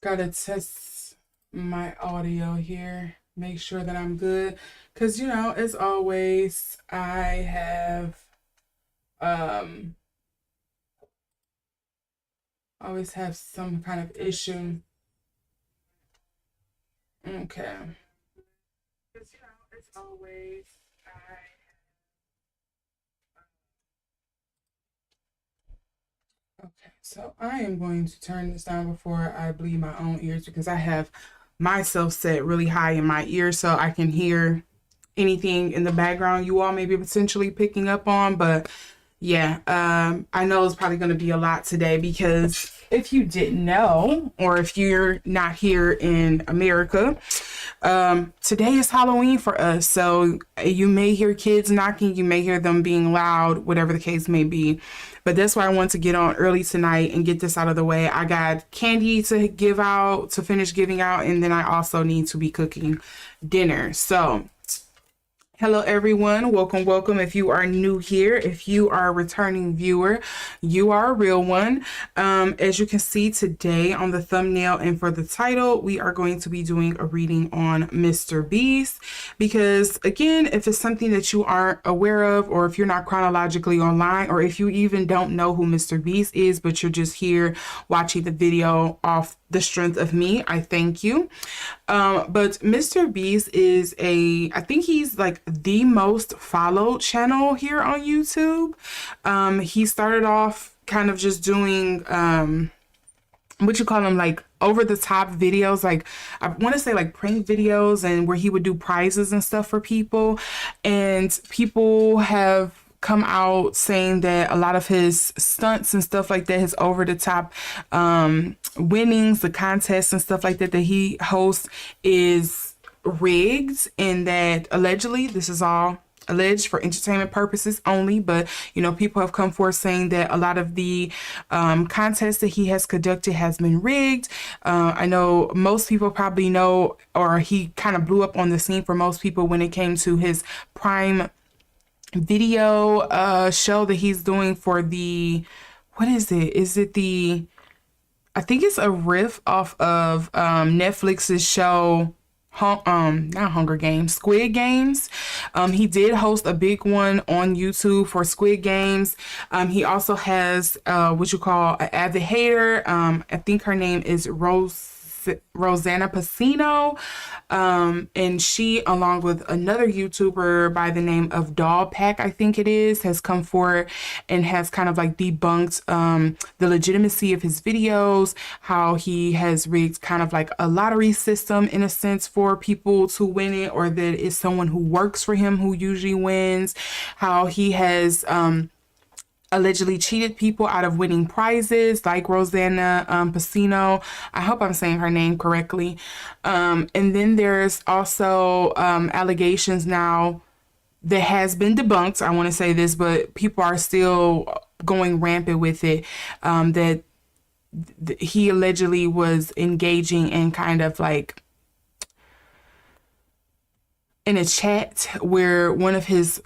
Gotta test my audio here, make sure that I'm good. Cause as always, I have um always have some kind of issue. Okay. Cause it's always I okay, so I am going to turn this down before I bleed my own ears because I have myself set really high in my ear so I can hear anything in the background you all may be potentially picking up on. But yeah, I know it's probably going to be a lot today because if you didn't know, or if you're not here in America, today is Halloween for us. So you may hear kids knocking, you may hear them being loud, whatever the case may be. But that's why I want to get on early tonight and get this out of the way. I got candy to give out, to finish giving out, and then I also need to be cooking dinner. So hello, everyone. Welcome, welcome. If you are new here, if you are a returning viewer, you are a real one. As you can see today on the thumbnail and for the title, we are going to be doing a reading on Mr. Beast. Because again, if it's something that you aren't aware of, or if you're not chronologically online, or if you even don't know who Mr. Beast is, but you're just here watching the video off the strength of me, I thank you. But Mr. Beast is I think he's like the most followed channel here on YouTube. He started off kind of just doing, what you call them, like over the top videos, like I want to say like prank videos, and where he would do prizes and stuff for people. And people have come out saying that a lot of his stunts and stuff like that, his over the top winnings, the contests and stuff like that that he hosts is rigged, and that allegedly, this is all alleged for entertainment purposes only, but people have come forth saying that a lot of the contests that he has conducted has been rigged. I know most people probably know, or he kind of blew up on the scene for most people when it came to his Prime Video show that he's doing for the, what is it? Is it I think it's a riff off of Netflix's show not Hunger Games, Squid Games. He did host a big one on YouTube for Squid Games. He also has what you call an avid hater. I think her name is Rosanna Pacino. And she, along with another YouTuber by the name of Doll Pack, I think it is, has come forward and has kind of like debunked the legitimacy of his videos, how he has rigged kind of like a lottery system in a sense for people to win it, or that it's someone who works for him who usually wins, how he has allegedly cheated people out of winning prizes like Rosanna Pacino. I hope I'm saying her name correctly. And then there's also allegations now that has been debunked. I want to say this, but people are still going rampant with it, that he allegedly was engaging in kind of like in a chat where one of his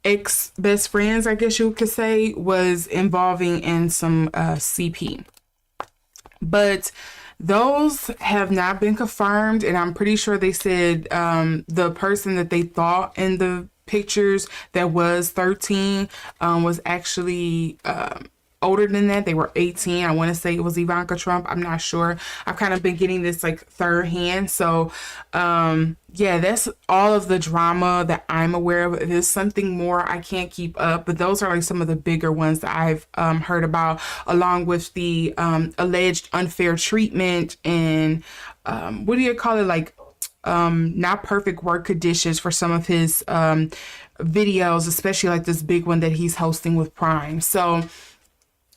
ex best friends, I guess you could say, was involving in some CP. But those have not been confirmed, and I'm pretty sure they said the person that they thought in the pictures that was 13 was actually older than that. They were 18. I want to say it was Ivanka Trump. I'm not sure. I've kind of been getting this like third hand. So yeah, that's all of the drama that I'm aware of. There's something more I can't keep up, but those are like some of the bigger ones that I've heard about, along with the alleged unfair treatment and what do you call it, like not perfect work conditions for some of his videos, especially like this big one that he's hosting with Prime. So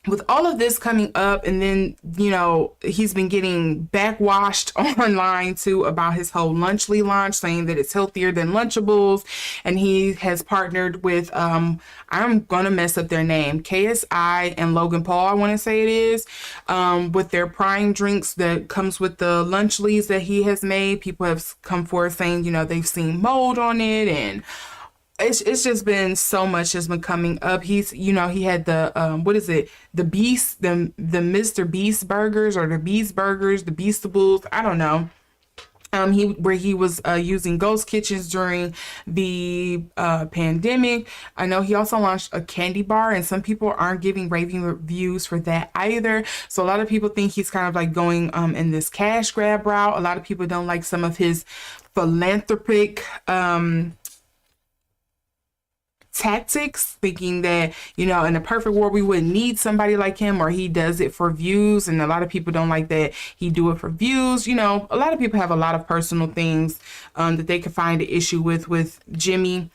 with all of this coming up, and then, you know, he's been getting backwashed online too about his whole Lunchly launch, saying that it's healthier than Lunchables. And he has partnered with, I'm going to mess up their name, KSI and Logan Paul, I want to say it is, with their Prime drinks that comes with the Lunchlys that he has made. People have come forward saying, you know, they've seen mold on it, and it's just been so much has been coming up. He's, you know, he had the what is it, the Beast, the Mr. Beast burgers, or the Beast burgers, the Beastables, I don't know. He was using ghost kitchens during the pandemic. I know he also launched a candy bar, and some people aren't giving raving reviews for that either. So a lot of people think he's kind of like going in this cash grab route. A lot of people don't like some of his philanthropic tactics, thinking that, you know, in a perfect world we wouldn't need somebody like him, or he does it for views. And a lot of people don't like that he do it for views. You know, a lot of people have a lot of personal things that they could find an issue with Jimmy.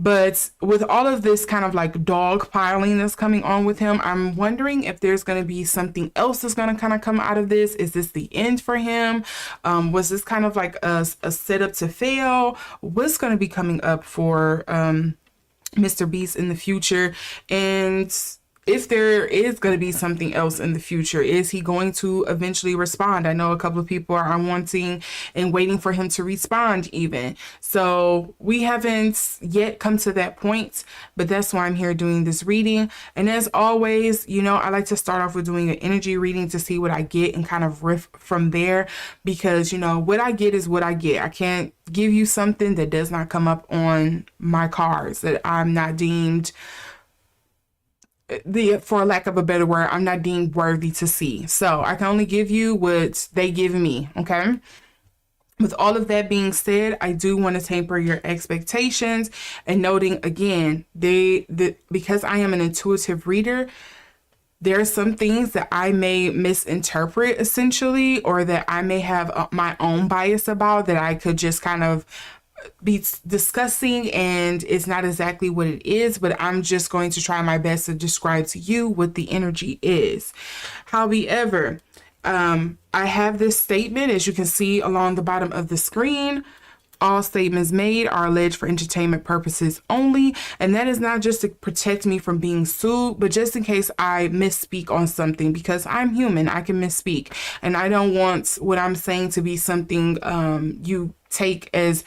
But with all of this kind of like dog piling that's coming on with him, I'm wondering if there's going to be something else that's going to kind of come out of this. Is this the end for him? Was this kind of like a setup to fail? What's going to be coming up for Mr. Beast in the future? And if there is going to be something else in the future, is he going to eventually respond? I know a couple of people are wanting and waiting for him to respond even. So we haven't yet come to that point, but that's why I'm here doing this reading. And as always, you know, I like to start off with doing an energy reading to see what I get and kind of riff from there, because, you know, what I get is what I get. I can't give you something that does not come up on my cards, that I'm not deemed, for lack of a better word, I'm not deemed worthy to see. So I can only give you what they give me. Okay. With all of that being said, I do want to temper your expectations, and noting again, because I am an intuitive reader, there are some things that I may misinterpret essentially, or that I may have my own bias about, that I could just kind of be discussing, and it's not exactly what it is, but I'm just going to try my best to describe to you what the energy is. However, I have this statement, as you can see along the bottom of the screen. All statements made are alleged for entertainment purposes only, and that is not just to protect me from being sued, but just in case I misspeak on something, because I'm human, I can misspeak, and I don't want what I'm saying to be something you take as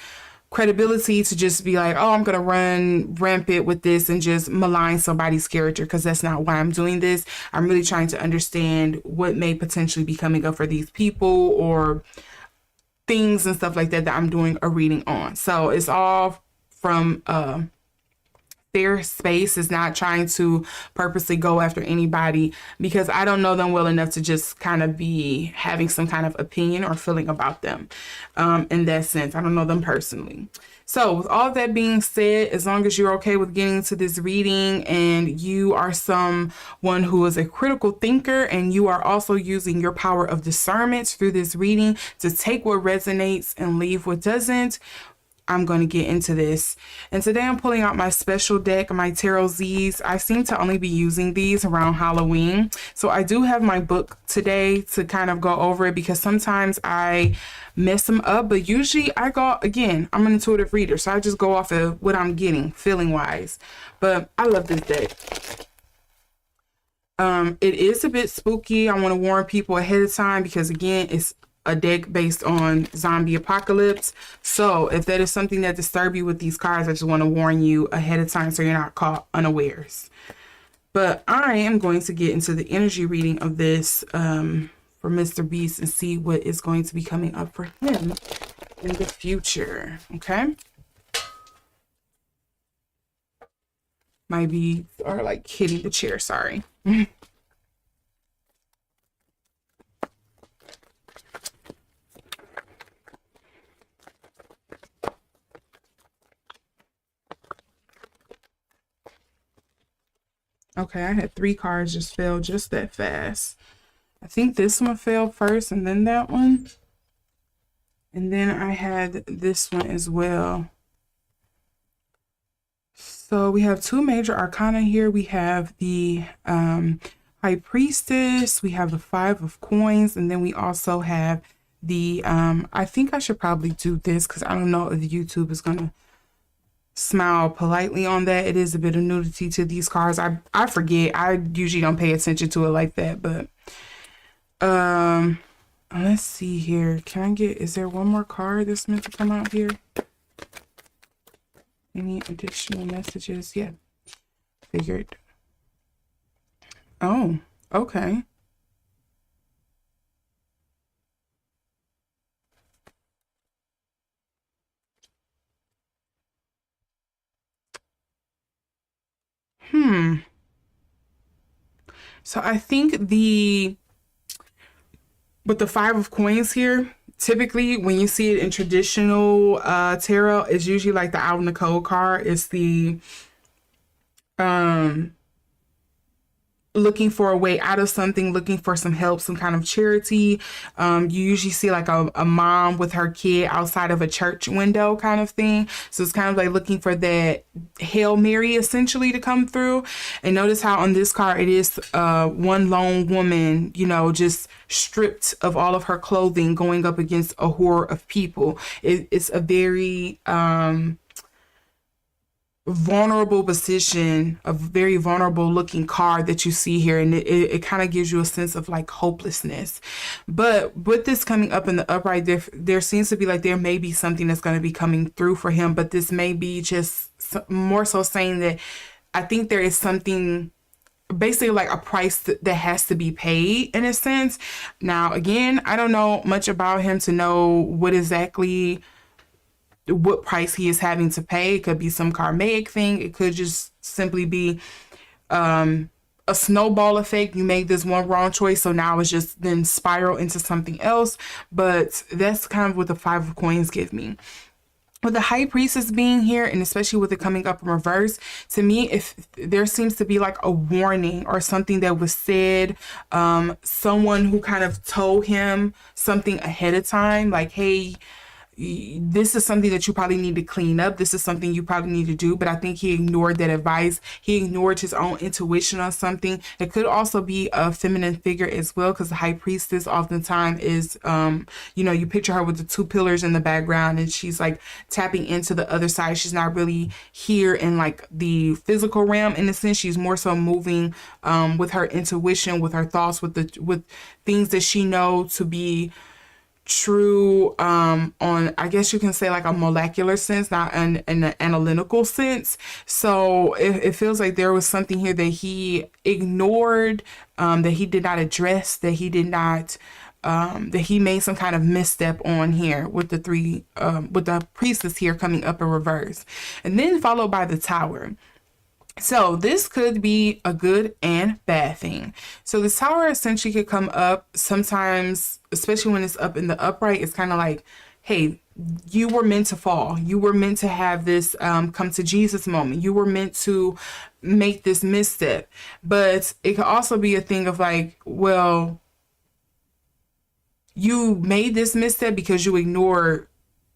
credibility to just be like, oh, I'm going to run rampant with this and just malign somebody's character, because that's not why I'm doing this. I'm really trying to understand what may potentially be coming up for these people, or things and stuff like that that I'm doing a reading on. So it's all from their space. Is not trying to purposely go after anybody, because I don't know them well enough to just kind of be having some kind of opinion or feeling about them in that sense. I don't know them personally. So with all that being said, as long as you're okay with getting into this reading and you are someone who is a critical thinker and you are also using your power of discernment through this reading to take what resonates and leave what doesn't, I'm going to get into this. And today I'm pulling out my special deck, my Tarot Z's. I seem to only be using these around Halloween. So I do have my book today to kind of go over it, because sometimes I mess them up, but usually I go, again, I'm an intuitive reader, so I just go off of what I'm getting feeling wise. But I love this deck. It is a bit spooky. I want to warn people ahead of time, because again, it's a deck based on zombie apocalypse. So if that is something that disturbs you with these cards, I just want to warn you ahead of time so you're not caught unawares. But I am going to get into the energy reading of this for Mr. Beast and see what is going to be coming up for him in the future. Okay. My beads are like hitting the chair. Sorry. Okay, I had 3 cards just fail just that fast. I think this one fell first and then that one. And then I had this one as well. So we have 2 major arcana here. We have the High Priestess. We have the 5 of Coins. And then we also have the, I think I should probably do this because I don't know if YouTube is going to smile politely on that. It is a bit of nudity to these cards. I forget. I usually don't pay attention to it like that, but let's see here. Can I get, is there one more card that's meant to come out here? Any additional messages? Yeah, figured. Oh, okay. So I think with the 5 of Coins here, typically when you see it in traditional tarot, it's usually like the Out in the Cold card. It's the looking for a way out of something, looking for some help, some kind of charity. You usually see like a mom with her kid outside of a church window kind of thing. So it's kind of like looking for that Hail Mary essentially to come through. And notice how on this card it is one lone woman, you know, just stripped of all of her clothing going up against a horde of people. It's a very vulnerable position, a very vulnerable looking card that you see here, and it kind of gives you a sense of like hopelessness. But with this coming up in the upright, there seems to be like there may be something that's going to be coming through for him, but this may be just more so saying that I think there is something, basically like a price that has to be paid in a sense. Now again, I don't know much about him to know what price he is having to pay. It could be some karmic thing. It could just simply be a snowball effect. You made this one wrong choice, so now it's just then spiral into something else. But that's kind of what the 5 of Coins give me. With the High Priestess being here, and especially with it coming up in reverse, to me, if there seems to be like a warning or something that was said, someone who kind of told him something ahead of time, like, hey, this is something that you probably need to clean up. This is something you probably need to do. But I think he ignored that advice. He ignored his own intuition on something. It could also be a feminine figure as well, because the High Priestess oftentimes is, you picture her with the 2 pillars in the background, and she's like tapping into the other side. She's not really here in like the physical realm in a sense. She's more so moving with her intuition, with her thoughts, with things that she knows to be true on, I guess you can say, like a molecular sense, not in an analytical sense. So it feels like there was something here that he ignored, that he did not address, that he did not that he made some kind of misstep on here with the three, with the priestess here coming up in reverse, and then followed by the tower. So this could be a good and bad thing. So this tower essentially could come up sometimes, especially when it's up in the upright. It's kind of like, hey, you were meant to fall. You were meant to have this come to Jesus moment. You were meant to make this misstep. But it could also be a thing of like, well, you made this misstep because you ignored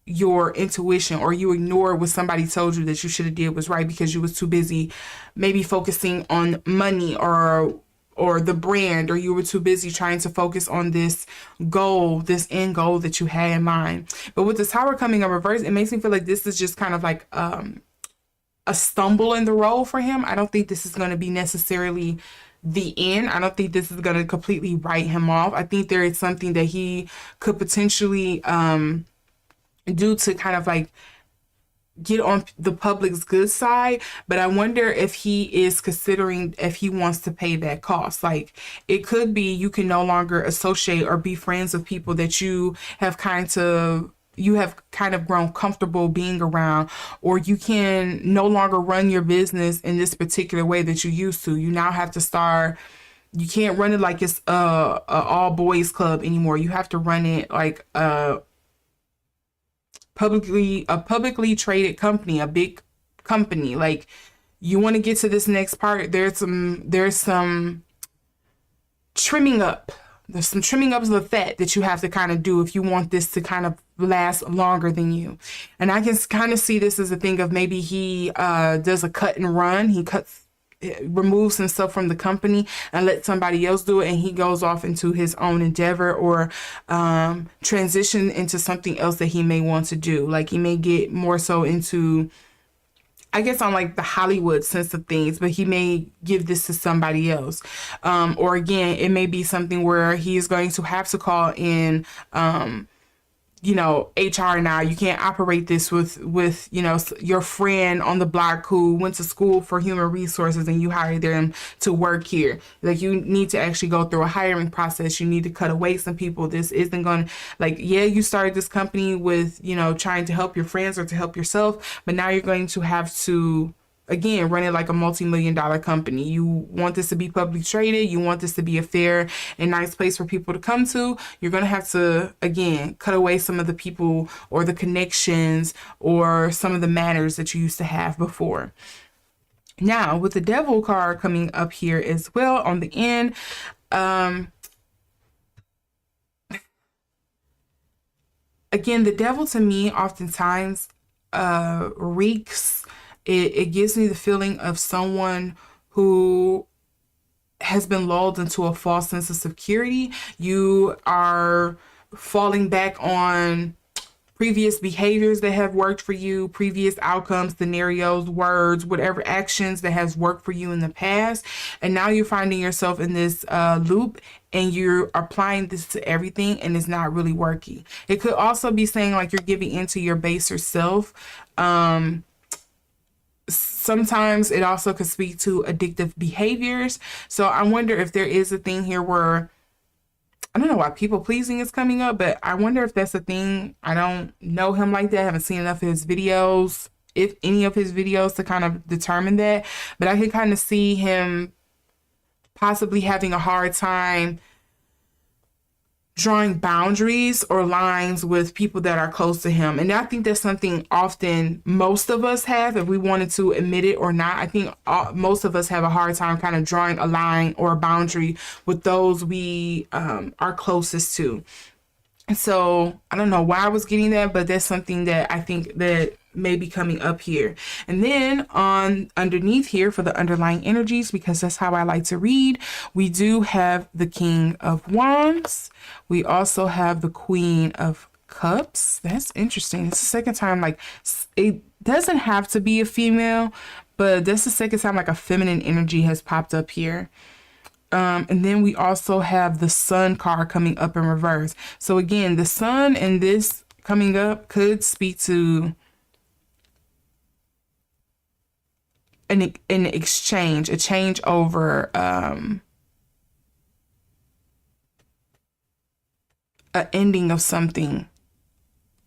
your intuition, or you ignore what somebody told you that you should have did was right because you was too busy maybe focusing on money or the brand, or you were too busy trying to focus on this goal, this end goal that you had in mind. But with the tower coming in reverse, it makes me feel like this is just kind of like a stumble in the road for him. I don't think this is going to be necessarily the end. I don't think this is going to completely write him off. I think there is something that he could potentially do to kind of like get on the public's good side, but I wonder if he is considering if he wants to pay that cost. Like, it could be you can no longer associate or be friends with people that you have kind of grown comfortable being around, or you can no longer run your business in this particular way that you used to. You now have to start, you can't run it like it's a all boys club anymore. You have to run it like a publicly traded company, a big company. Like, you want to get to this next part, there's some trimming up. There's some trimming up of the fat that you have to kind of do if you want this to kind of last longer than you. And I can kind of see this as a thing of maybe he does a cut and run. He removes himself from the company and lets somebody else do it, and he goes off into his own endeavor, or transition into something else that he may want to do. Like, he may get more so into, I guess, on like the Hollywood sense of things, but he may give this to somebody else. Or again, it may be something where he's going to have to call in HR now. You can't operate this with your friend on the block who went to school for human resources and you hired them to work here. Like, you need to actually go through a hiring process. You need to cut away some people. This isn't going to, like, yeah, you started this company with, trying to help your friends or to help yourself, but now you're going to have to, again, run it like a multi-million-dollar company. You want this to be publicly traded. You want this to be a fair and nice place for people to come to. You're going to have to, again, cut away some of the people or the connections or some of the manners that you used to have before. Now, with the devil card coming up here as well on the end, again, the devil to me oftentimes reeks. It gives me the feeling of someone who has been lulled into a false sense of security. You are falling back on previous behaviors that have worked for you, previous outcomes, scenarios, words, whatever actions that has worked for you in the past. And now you're finding yourself in this loop, and you're applying this to everything, and it's not really working. It could also be saying like you're giving into your baser self. Sometimes it also could speak to addictive behaviors. So I wonder if there is a thing here where, I don't know why people pleasing is coming up, but I wonder if that's a thing. I don't know him like that. I haven't seen enough of his videos, if any of his videos, to kind of determine that. But I can kind of see him possibly having a hard time drawing boundaries or lines with people that are close to him. And I think that's something often most of us have, if we wanted to admit it or not. I think most of us have a hard time kind of drawing a line or a boundary with those we are closest to. And so I don't know why I was getting that, but that's something that I think that may be coming up here. And then on underneath here for the underlying energies, because that's how I like to read, we do have the King of Wands. We also have the Queen of Cups. That's interesting. It's the second time, like, it doesn't have to be a female, but that's the second time like a feminine energy has popped up here. And then we also have the Sun card coming up in reverse. So again, the Sun in this coming up could speak to an exchange, a change over a ending of something.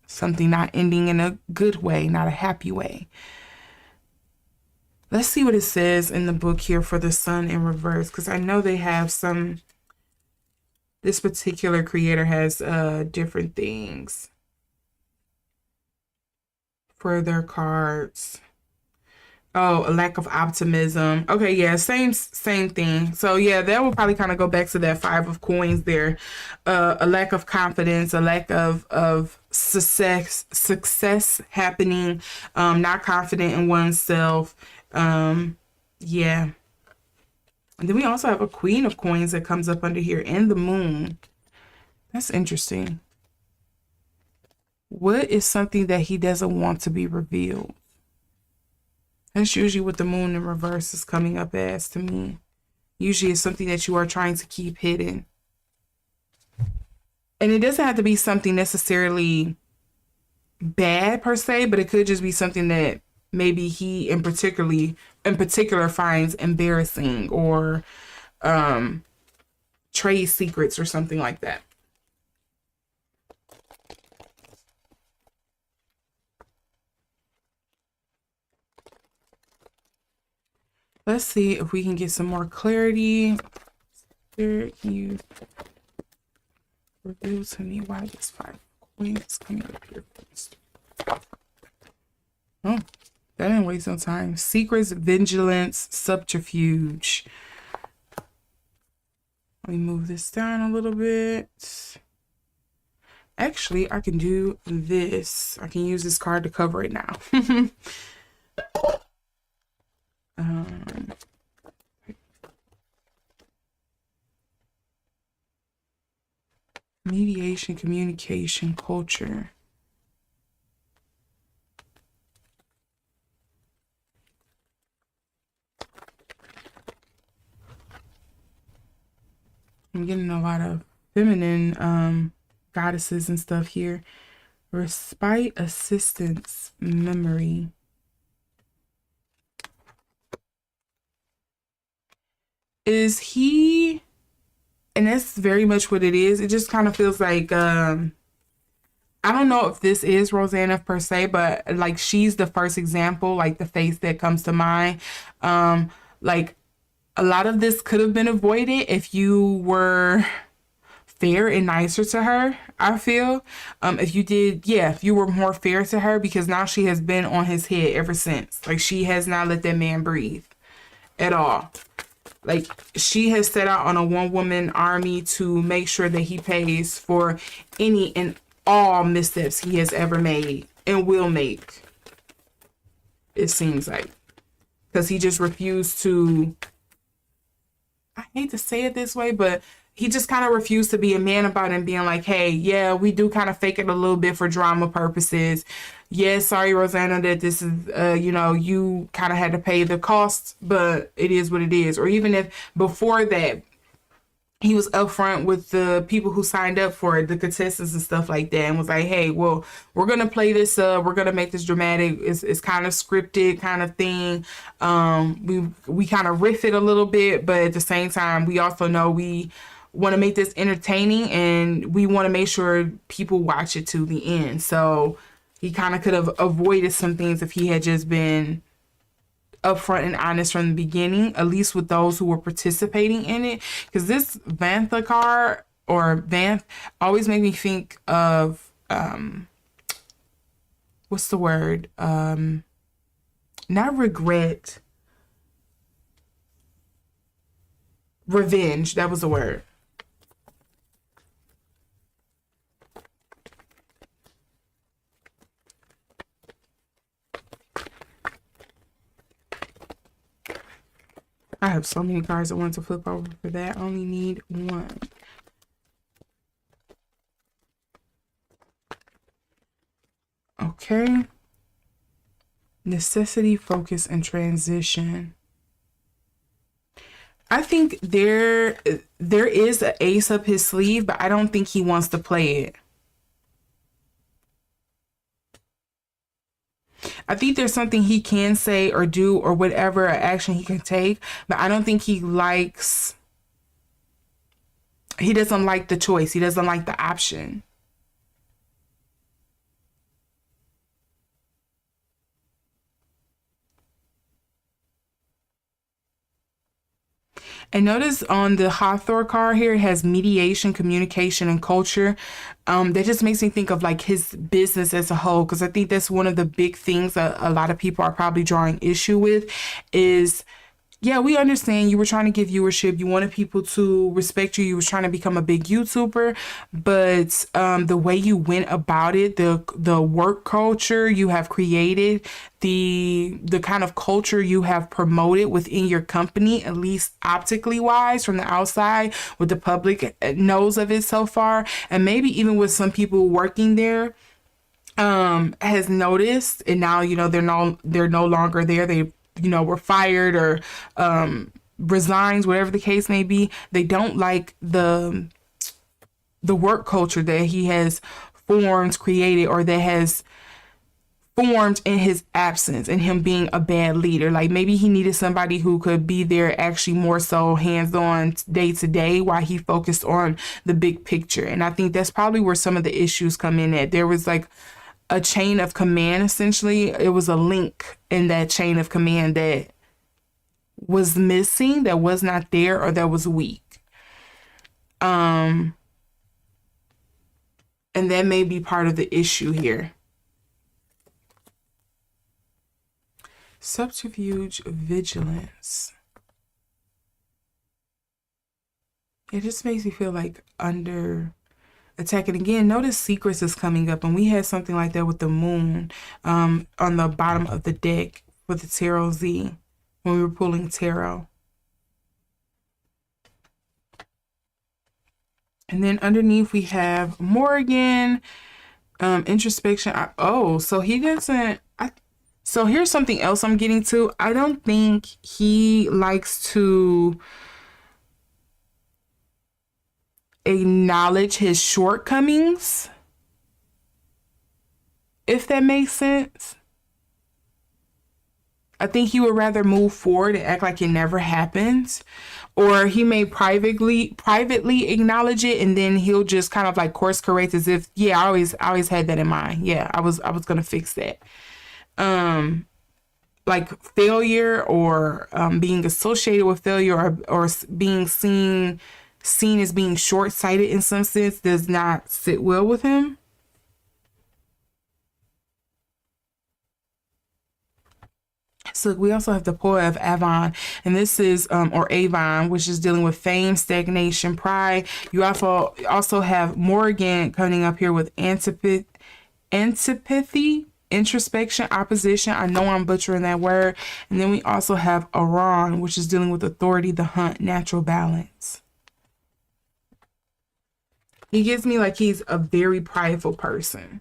Something not ending in a good way, not a happy way. Let's see what it says in the book here for the sun in reverse, because I know they have some, this particular creator has different things for their cards. Oh, a lack of optimism. Okay, yeah, same thing. So yeah, that will probably kind of go back to that 5 of coins there. A lack of confidence, a lack of success happening, not confident in oneself. Yeah. And then we also have a queen of coins that comes up under here, and the moon. That's interesting. What is something that he doesn't want to be revealed? That's usually what the moon in reverse is coming up as to me. Usually it's something that you are trying to keep hidden. And it doesn't have to be something necessarily bad per se, but it could just be something that maybe he in particular finds embarrassing, or trade secrets or something like that. Let's see if we can get some more clarity. There, you reveal to me why this 5 queens coming up here first. Oh, that didn't waste no time. Secrets, vigilance, subterfuge. Let me move this down a little bit. Actually, I can do this. I can use this card to cover it now. Mediation, communication, culture. I'm getting a lot of feminine goddesses and stuff here. Respite, assistance, memory. Is he, and that's very much what it is. It just kind of feels like, I don't know if this is Rosanna per se, but like she's the first example, like the face that comes to mind. Like a lot of this could have been avoided if you were fair and nicer to her, I feel. If you did, yeah, if you were more fair to her, because now she has been on his head ever since. Like she has not let that man breathe at all. Like she has set out on a one-woman army to make sure that he pays for any and all missteps he has ever made and will make. It seems like, because he just refused to, I hate to say it this way, but he just kind of refused to be a man about it and being like, hey, yeah, we do kind of fake it a little bit for drama purposes. Yes, sorry, Rosanna, that this is, you kind of had to pay the cost, but it is what it is. Or even if before that, he was upfront with the people who signed up for it, the contestants and stuff like that, and was like, hey, well, we're going to play this up. We're going to make this dramatic. It's kind of scripted kind of thing. We kind of riff it a little bit, but at the same time, we also know we want to make this entertaining and we want to make sure people watch it to the end. So he kind of could have avoided some things if he had just been upfront and honest from the beginning, at least with those who were participating in it. Because this Vantha card, or Vanth, always made me think of what's the word? Not regret. Revenge. That was the word. I have so many cards I want to flip over for that. I only need one. Okay. Necessity, focus, and transition. I think there is an ace up his sleeve, but I don't think he wants to play it. I think there's something he can say or do or whatever action he can take, but I don't think he likes He doesn't like the choice. He doesn't like the option. And notice on the Hathor card here, it has mediation, communication, and culture. That just makes me think of like his business as a whole, because I think that's one of the big things that a lot of people are probably drawing issue with is, yeah, we understand you were trying to get viewership. You wanted people to respect you. You were trying to become a big YouTuber, but the way you went about it, the work culture you have created, the kind of culture you have promoted within your company, at least optically wise from the outside, what the public knows of it so far, and maybe even with some people working there has noticed, and now they're no longer there. They were fired or resigns, whatever the case may be. They don't like the work culture that he has formed, created, or that has formed in his absence and him being a bad leader. Like maybe he needed somebody who could be there actually more so hands-on day to day while he focused on the big picture. And I think that's probably where some of the issues come in at. There was like a chain of command, essentially. It was a link in that chain of command that was missing, that was not there, or that was weak. Um, and that may be part of the issue here. Subterfuge, vigilance. It just makes me feel like under attack. And again, notice secrets is coming up, and we had something like that with the moon on the bottom of the deck with the tarot Z when we were pulling tarot. And then underneath we have Morgan, introspection. So he doesn't. So here's something else I'm getting to. I don't think he likes to acknowledge his shortcomings, if that makes sense. I think he would rather move forward and act like it never happened, or he may privately acknowledge it, and then he'll just kind of like course correct as if, yeah, I always had that in mind. Yeah, I was gonna fix that. Like failure, or being associated with failure, or being seen as being short-sighted in some sense, does not sit well with him. So we also have the poet of Avon, and this is or Avon, which is dealing with fame, stagnation, pride. You also have Morgan coming up here with antipathy, introspection, opposition. I know I'm butchering that word. And then we also have Aran, which is dealing with authority, the hunt, natural balance. He gives me like he's a very prideful person.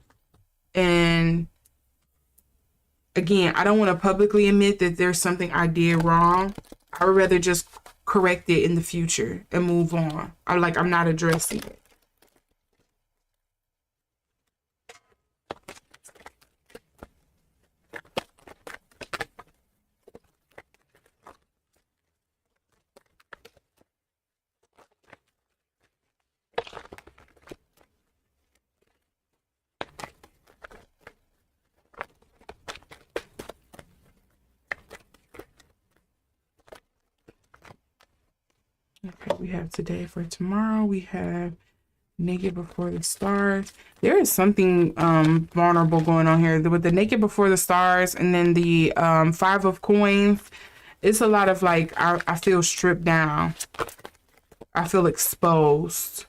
And again, I don't want to publicly admit that there's something I did wrong. I would rather just correct it in the future and move on. I'm not addressing it. Okay, we have today for tomorrow. We have naked before the stars. There is something vulnerable going on here with the naked before the stars, and then the five of coins. It's a lot of like I feel stripped down. I feel exposed.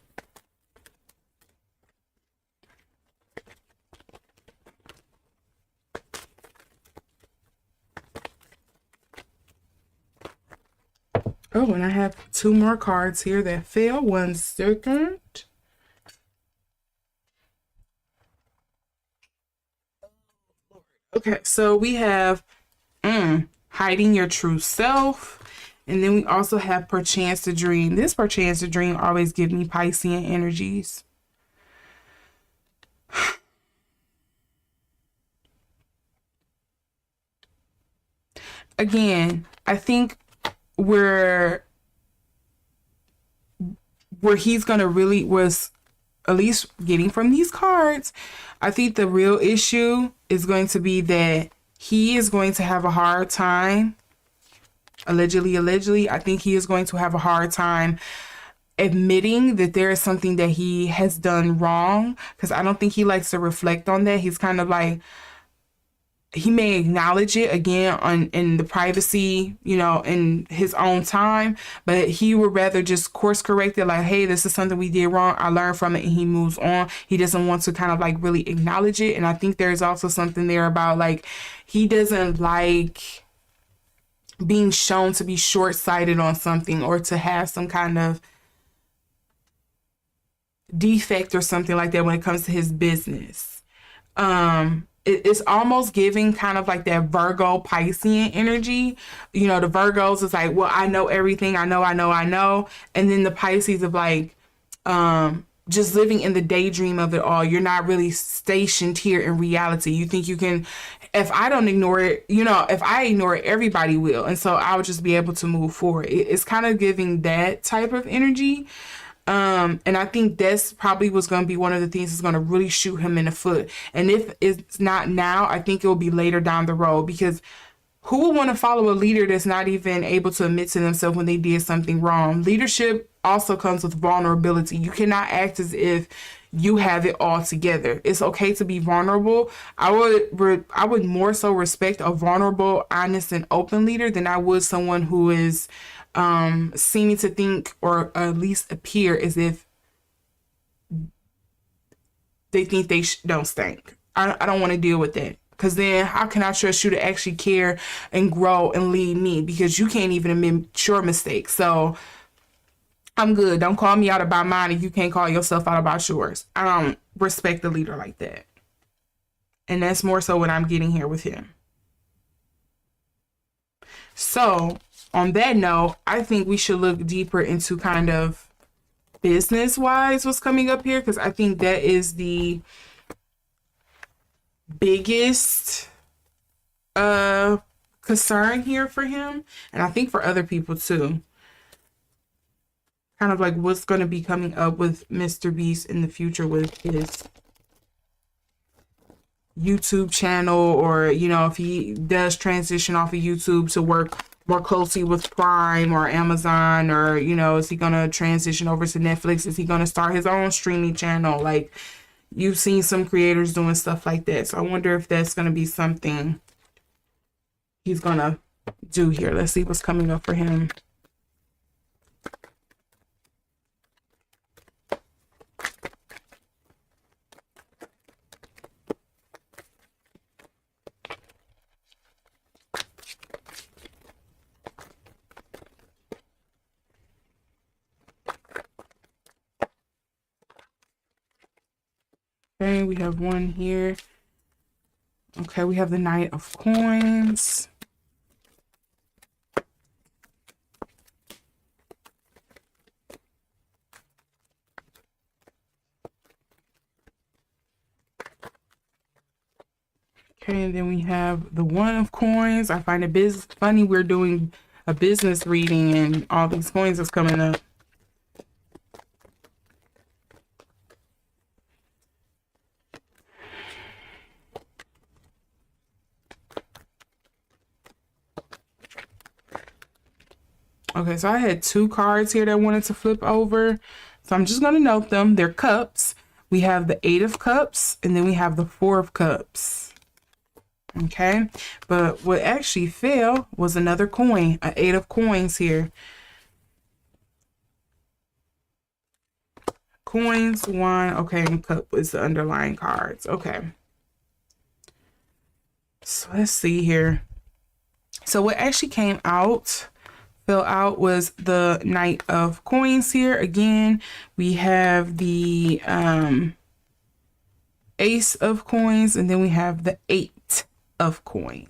Oh, and I have two more cards here that fell. 1 second. Okay, so we have hiding your true self. And then we also have perchance to dream. This perchance to dream always gives me Piscean energies. Again, I think we're where he's gonna really was, at least getting from these cards, I think the real issue is going to be that he is going to have a hard time, allegedly, I think he is going to have a hard time admitting that there is something that he has done wrong, because I don't think he likes to reflect on that. He's kind of like, he may acknowledge it again in the privacy, in his own time, but he would rather just course correct it, like, hey, this is something we did wrong, I learned from it, and he moves on. He doesn't want to kind of like really acknowledge it. And I think there's also something there about like, he doesn't like being shown to be short-sighted on something, or to have some kind of defect or something like that when it comes to his business. It's almost giving kind of like that Virgo Piscean energy. The Virgos is like, well, I know everything. I know. And then the Pisces of like, just living in the daydream of it all. You're not really stationed here in reality. You think you can, if I don't ignore it, if I ignore it, everybody will. And so I'll just be able to move forward. It's kind of giving that type of energy. And I think that's probably what's going to be one of the things that's going to really shoot him in the foot. And if it's not now, I think it will be later down the road, because who would want to follow a leader that's not even able to admit to themselves when they did something wrong? Leadership also comes with vulnerability. You cannot act as if you have it all together. It's okay to be vulnerable. I would more so respect a vulnerable, honest, and open leader than I would someone who is seeming to think, or at least appear as if they think they don't stink. I don't want to deal with that, because then how can I trust you to actually care and grow and lead me, because you can't even admit your mistakes? So I'm good. Don't call me out about mine if you can't call yourself out about yours. I don't respect the leader like that. And that's more so what I'm getting here with him. So on that note, I think we should look deeper into kind of business-wise what's coming up here, because I think that is the biggest concern here for him, and I think for other people too. Kind of like what's going to be coming up with Mr. Beast in the future with his YouTube channel, or if he does transition off of YouTube to work more closely with Prime or Amazon, or is he gonna transition over to Netflix? Is he gonna start his own streaming channel? Like, you've seen some creators doing stuff like that, so I wonder if that's gonna be something he's gonna do here. Let's see what's coming up for him. Okay, we have one here. Okay, we have the Knight of Coins. Okay, and then we have the One of Coins. I find it funny we're doing a business reading and all these coins is coming up. Okay, so I had two cards here that I wanted to flip over. So I'm just going to note them. They're cups. We have the Eight of Cups, and then we have the Four of Cups. Okay, but what actually fell was another coin, an Eight of Coins here. Coins, one, okay, and cup was the underlying cards. Okay. So let's see here. So what actually fell out was the Knight of Coins here. Again, we have the Ace of Coins, and then we have the Eight of Coins.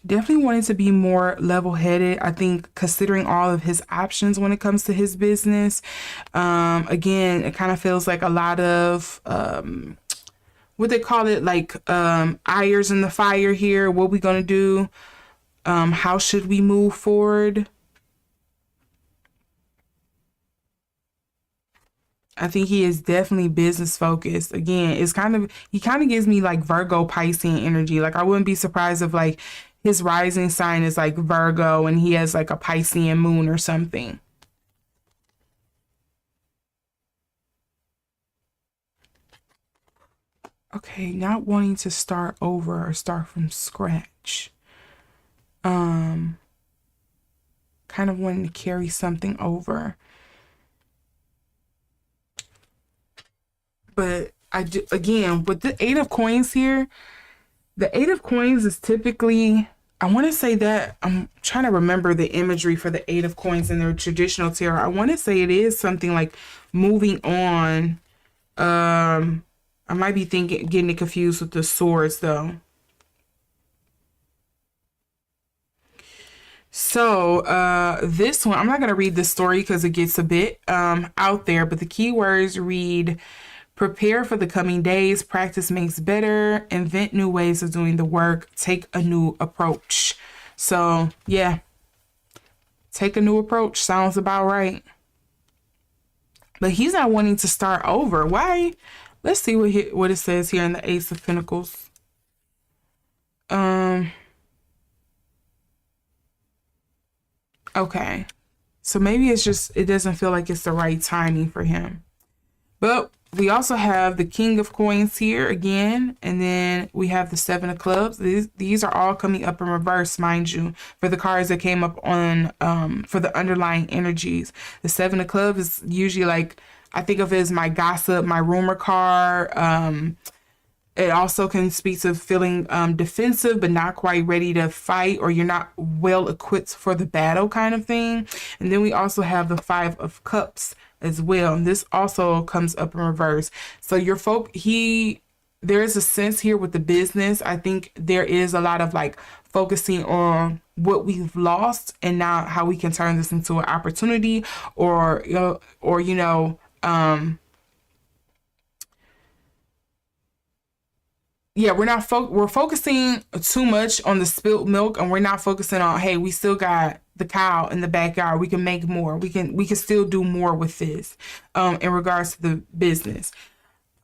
Definitely wanted to be more level-headed, I think, considering all of his options when it comes to his business. Again, it kind of feels like a lot of what they call it, like irons in the fire here. What we gonna do? How should we move forward? I think he is definitely business focused. Again, it's kind of he kind of gives me like Virgo Piscean energy. Like I wouldn't be surprised if like his rising sign is like Virgo and he has like a Piscean moon or something. Okay, not wanting to start over or start from scratch. Um, Kind of wanting to carry something over. But I do, again, with the 8 of Coins here, the 8 of Coins is typically, I want to say that I'm trying to remember the imagery for the 8 of Coins in their traditional tarot. I want to say it is something like moving on. I might be thinking getting it confused with the swords though. So this one, I'm not gonna read the story because it gets a bit out there, but the keywords read: prepare for the coming days, practice makes better, invent new ways of doing the work, take a new approach. So yeah, take a new approach sounds about right. But he's not wanting to start over. Why? Let's see what it says here in the Ace of Pentacles. Um, okay. So maybe it's just it doesn't feel like it's the right timing for him. But we also have the King of Coins here again, and then we have the Seven of Clubs. These are all coming up in reverse, mind you, for the cards that came up on for the underlying energies. The Seven of Clubs is usually like, I think of it as my gossip, my rumor card. It also can speak to feeling defensive but not quite ready to fight, or you're not well equipped for the battle kind of thing. And then we also have the Five of Cups as well. And this also comes up in reverse. So there is a sense here with the business. I think there is a lot of like focusing on what we've lost and now how we can turn this into an opportunity, or yeah, we're focusing too much on the spilt milk, and we're not focusing on, hey, we still got the cow in the backyard. We can make more. We can still do more with this in regards to the business.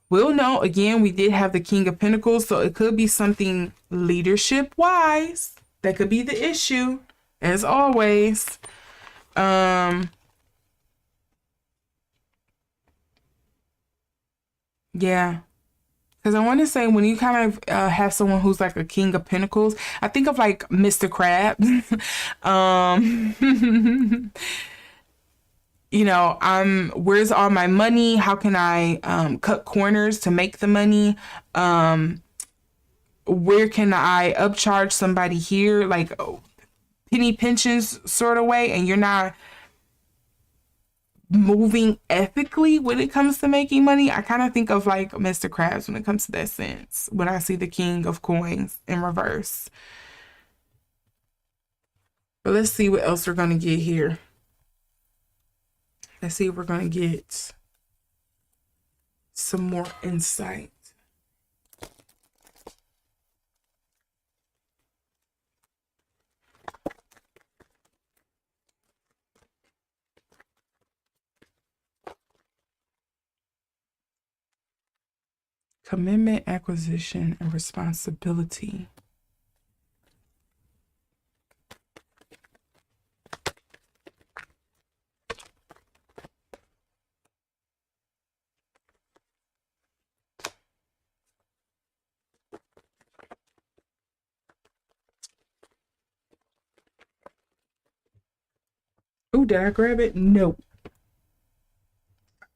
We'll know, again, we did have the King of Pentacles, so it could be something leadership wise that could be the issue, as always. Yeah. Because I want to say when you kind of have someone who's like a King of Pentacles, I think of like Mr. Krabs. Where's all my money? How can I cut corners to make the money? Where can I upcharge somebody here? Like penny pensions sort of way, and you're not moving ethically when it comes to making money. I kind of think of like Mr. Krabs when it comes to that sense when I see the King of Coins in reverse. But let's see what else we're going to get here. Let's see if we're going to get some more insight. Commitment, acquisition, and responsibility. Oh, did I grab it? No.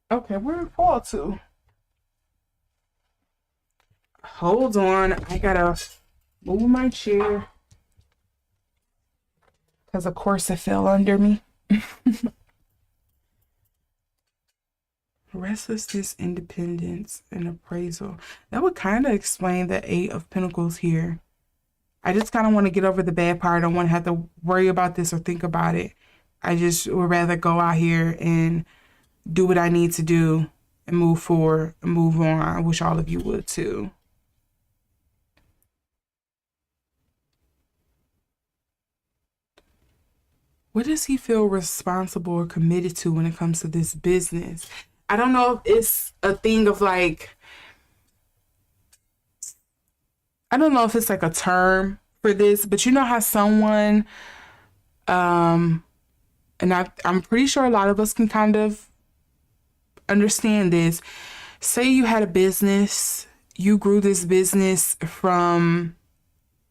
Okay, where did it fall to? Hold on, I gotta move my chair because of course it fell under me. Restlessness, independence, and appraisal. That would kind of explain the Eight of Pentacles here. I just kind of want to get over the bad part. I don't want to have to worry about this or think about it. I just would rather go out here and do what I need to do and move forward and move on. I wish all of you would too. what does he feel responsible or committed to when it comes to this business? I don't know if it's a thing of like, I don't know if it's like a term for this, but you know how someone, um, and I'm pretty sure a lot of us can kind of understand this. Say you had a business, you grew this business from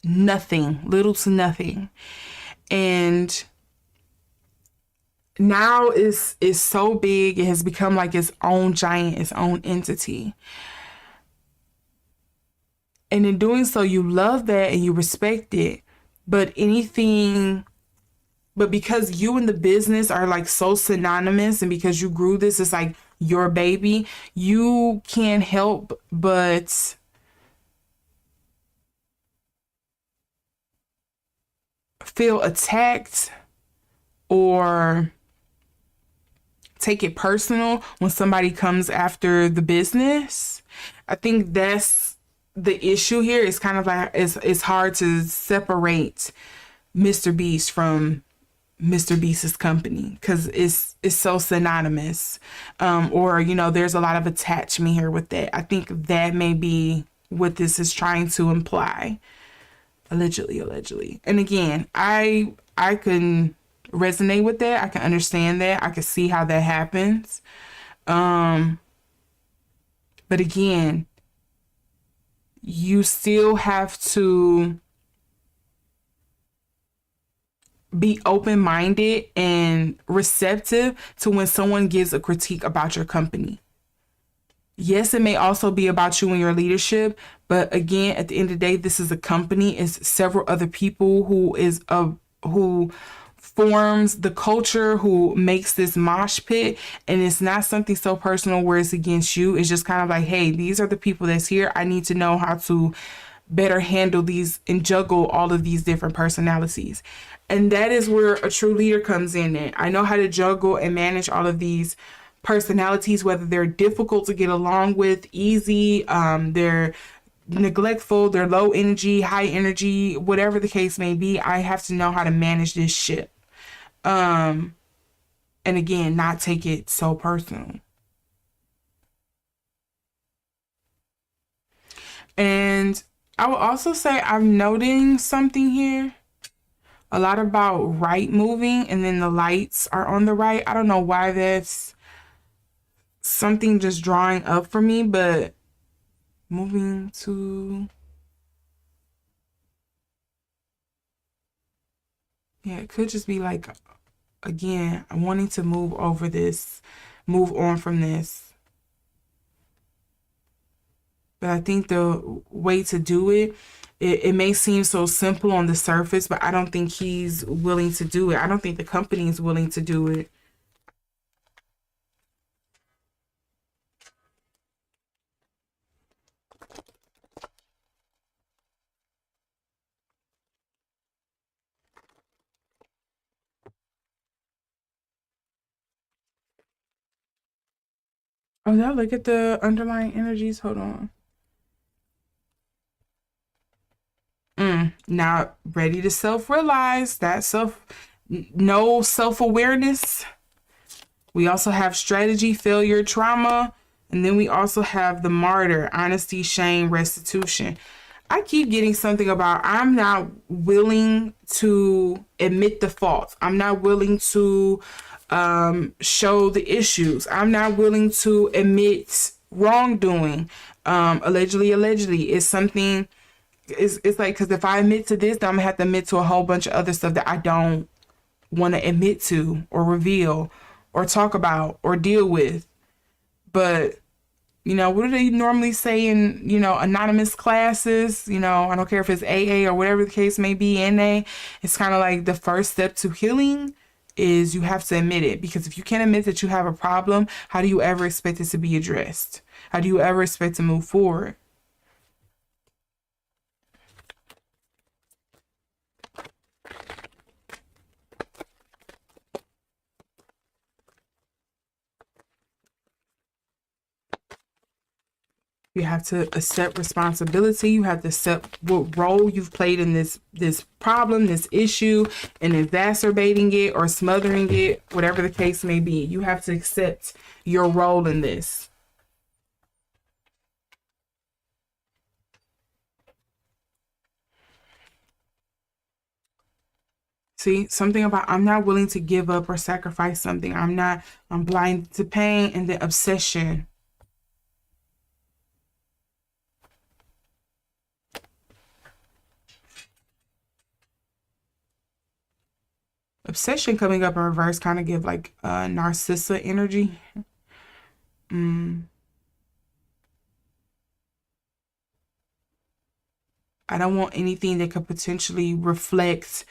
nothing, little to nothing, and now is so big, it has become like its own giant, its own entity. And in doing so, you love that and you respect it. But anything, but because you and the business are like so synonymous, and because you grew this, it's like your baby, you can't help but feel attacked or take it personal when somebody comes after the business. I think that's the issue here. It's kind of like it's hard to separate Mr. Beast from Mr. Beast's company because it's so synonymous. Or there's a lot of attachment here with that. I think that may be what this is trying to imply. Allegedly. And again, I can resonate with that. I can understand that. I can see how that happens. But again, you still have to be open-minded and receptive to when someone gives a critique about your company. Yes, it may also be about you and your leadership, but again, at the end of the day, this is a company. It's several other people who forms the culture, who makes this mosh pit, and it's not something so personal where it's against you. It's just kind of like, hey, these are the people that's here. I need to know how to better handle these and juggle all of these different personalities. And that is where a true leader comes in. And I know how to juggle and manage all of these personalities, whether they're difficult to get along with, easy, they're neglectful, they're low energy, high energy, whatever the case may be. I have to know how to manage this shit. And again, not take it so personal. And I will also say I'm noting something here. A lot about right moving, and then the lights are on the right. I don't know why that's something just drawing up for me, but moving to, yeah, it could just be like, again, I'm wanting to move over this, move on from this. But I think the way to do it may seem so simple on the surface, but I don't think he's willing to do it. I don't think the company is willing to do it. Oh, yeah, look at the underlying energies. Hold on. Now, ready to self-realize that no self-awareness. We also have strategy, failure, trauma, and then we also have the martyr, honesty, shame, restitution. I keep getting something about I'm not willing to admit the faults. I'm not willing to show the issues. I'm not willing to admit wrongdoing. Allegedly is something. It's like, because if I admit to this, then I'm gonna have to admit to a whole bunch of other stuff that I don't want to admit to or reveal or talk about or deal with. But what do they normally say in, anonymous classes? I don't care if it's AA or whatever the case may be, NA. It's kind of like the first step to healing is you have to admit it. Because if you can't admit that you have a problem, how do you ever expect it to be addressed? How do you ever expect to move forward? You have to accept responsibility. You have to accept what role you've played in this problem, this issue, and exacerbating it or smothering it, whatever the case may be. You have to accept your role in this. See, something about I'm not willing to give up or sacrifice something. I'm blind to pain and the obsession. Obsession coming up in reverse kind of give like Narcissa energy. I don't want anything that could potentially reflect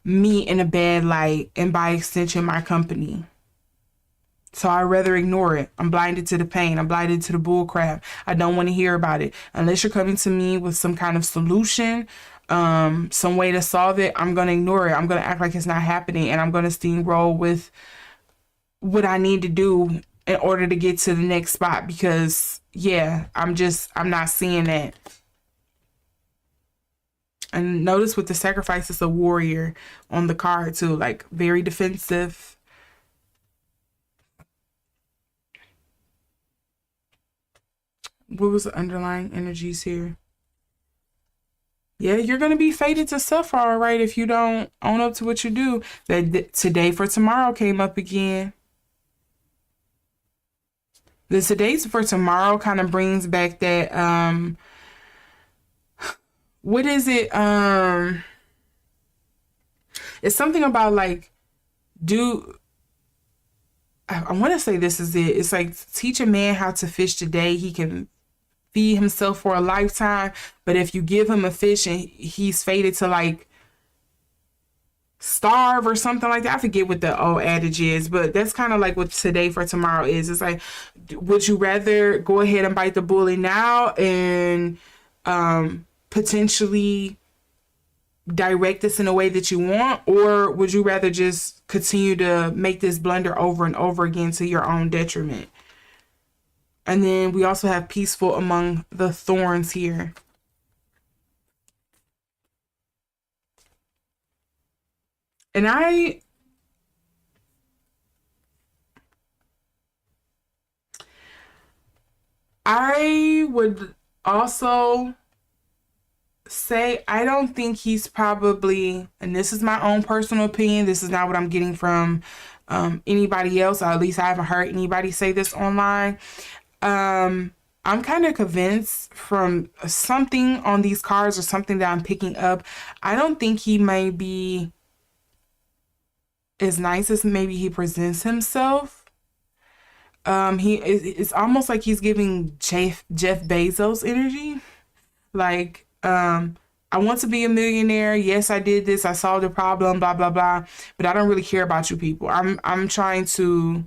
me in a bad light and by extension my company. So I'd rather ignore it. I'm blinded to the pain. I'm blinded to the bull crap. I don't want to hear about it. Unless you're coming to me with some kind of solution, some way to solve it, I'm going to ignore it. I'm going to act like it's not happening, and I'm going to steamroll with what I need to do in order to get to the next spot because, yeah, I'm not seeing that. And notice with the sacrifice, it's a warrior on the card too, like very defensive. What was the underlying energies here? Yeah, you're going to be fated to suffer, all right, if you don't own up to what you do. That today for tomorrow came up again. The today's for tomorrow kind of brings back that, what is it? It's something about like, do, I want to say this is it. It's like teach a man how to fish today. He can feed himself for a lifetime. But if you give him a fish and he's fated to like starve or something like that, I forget what the old adage is, but that's kind of like what today for tomorrow is. It's like, would you rather go ahead and bite the bullet now and potentially direct this in a way that you want, or would you rather just continue to make this blunder over and over again to your own detriment? And then we also have peaceful among the thorns here. And I would also say I don't think he's probably, and this is my own personal opinion, this is not what I'm getting from anybody else, or at least I haven't heard anybody say this online. I'm kind of convinced from something on these cards or something that I'm picking up, I don't think he may be as nice as maybe he presents himself. It's almost like he's giving Jeff Bezos energy. Like, I want to be a millionaire. Yes, I did this. I solved the problem, blah, blah, blah. But I don't really care about you people. I'm trying to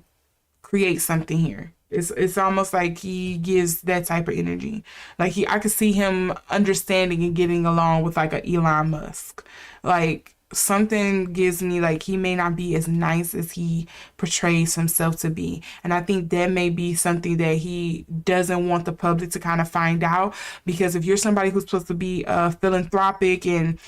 create something here. It's almost like he gives that type of energy. Like I could see him understanding and getting along with like a Elon Musk. Like something gives me like he may not be as nice as he portrays himself to be. And I think that may be something that he doesn't want the public to kind of find out. Because if you're somebody who's supposed to be philanthropic and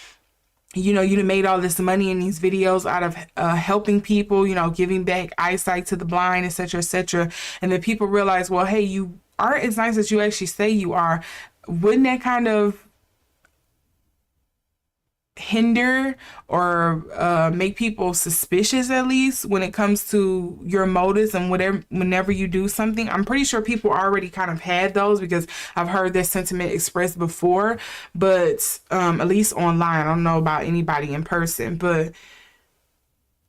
you made all this money in these videos out of helping people, giving back eyesight to the blind, etc., etc. And then people realize, well, hey, you aren't as nice as you actually say you are. Wouldn't that kind of hinder or make people suspicious, at least when it comes to your motives and whenever you do something? I'm pretty sure people already kind of had those because I've heard that sentiment expressed before, but at least online. I don't know about anybody in person, but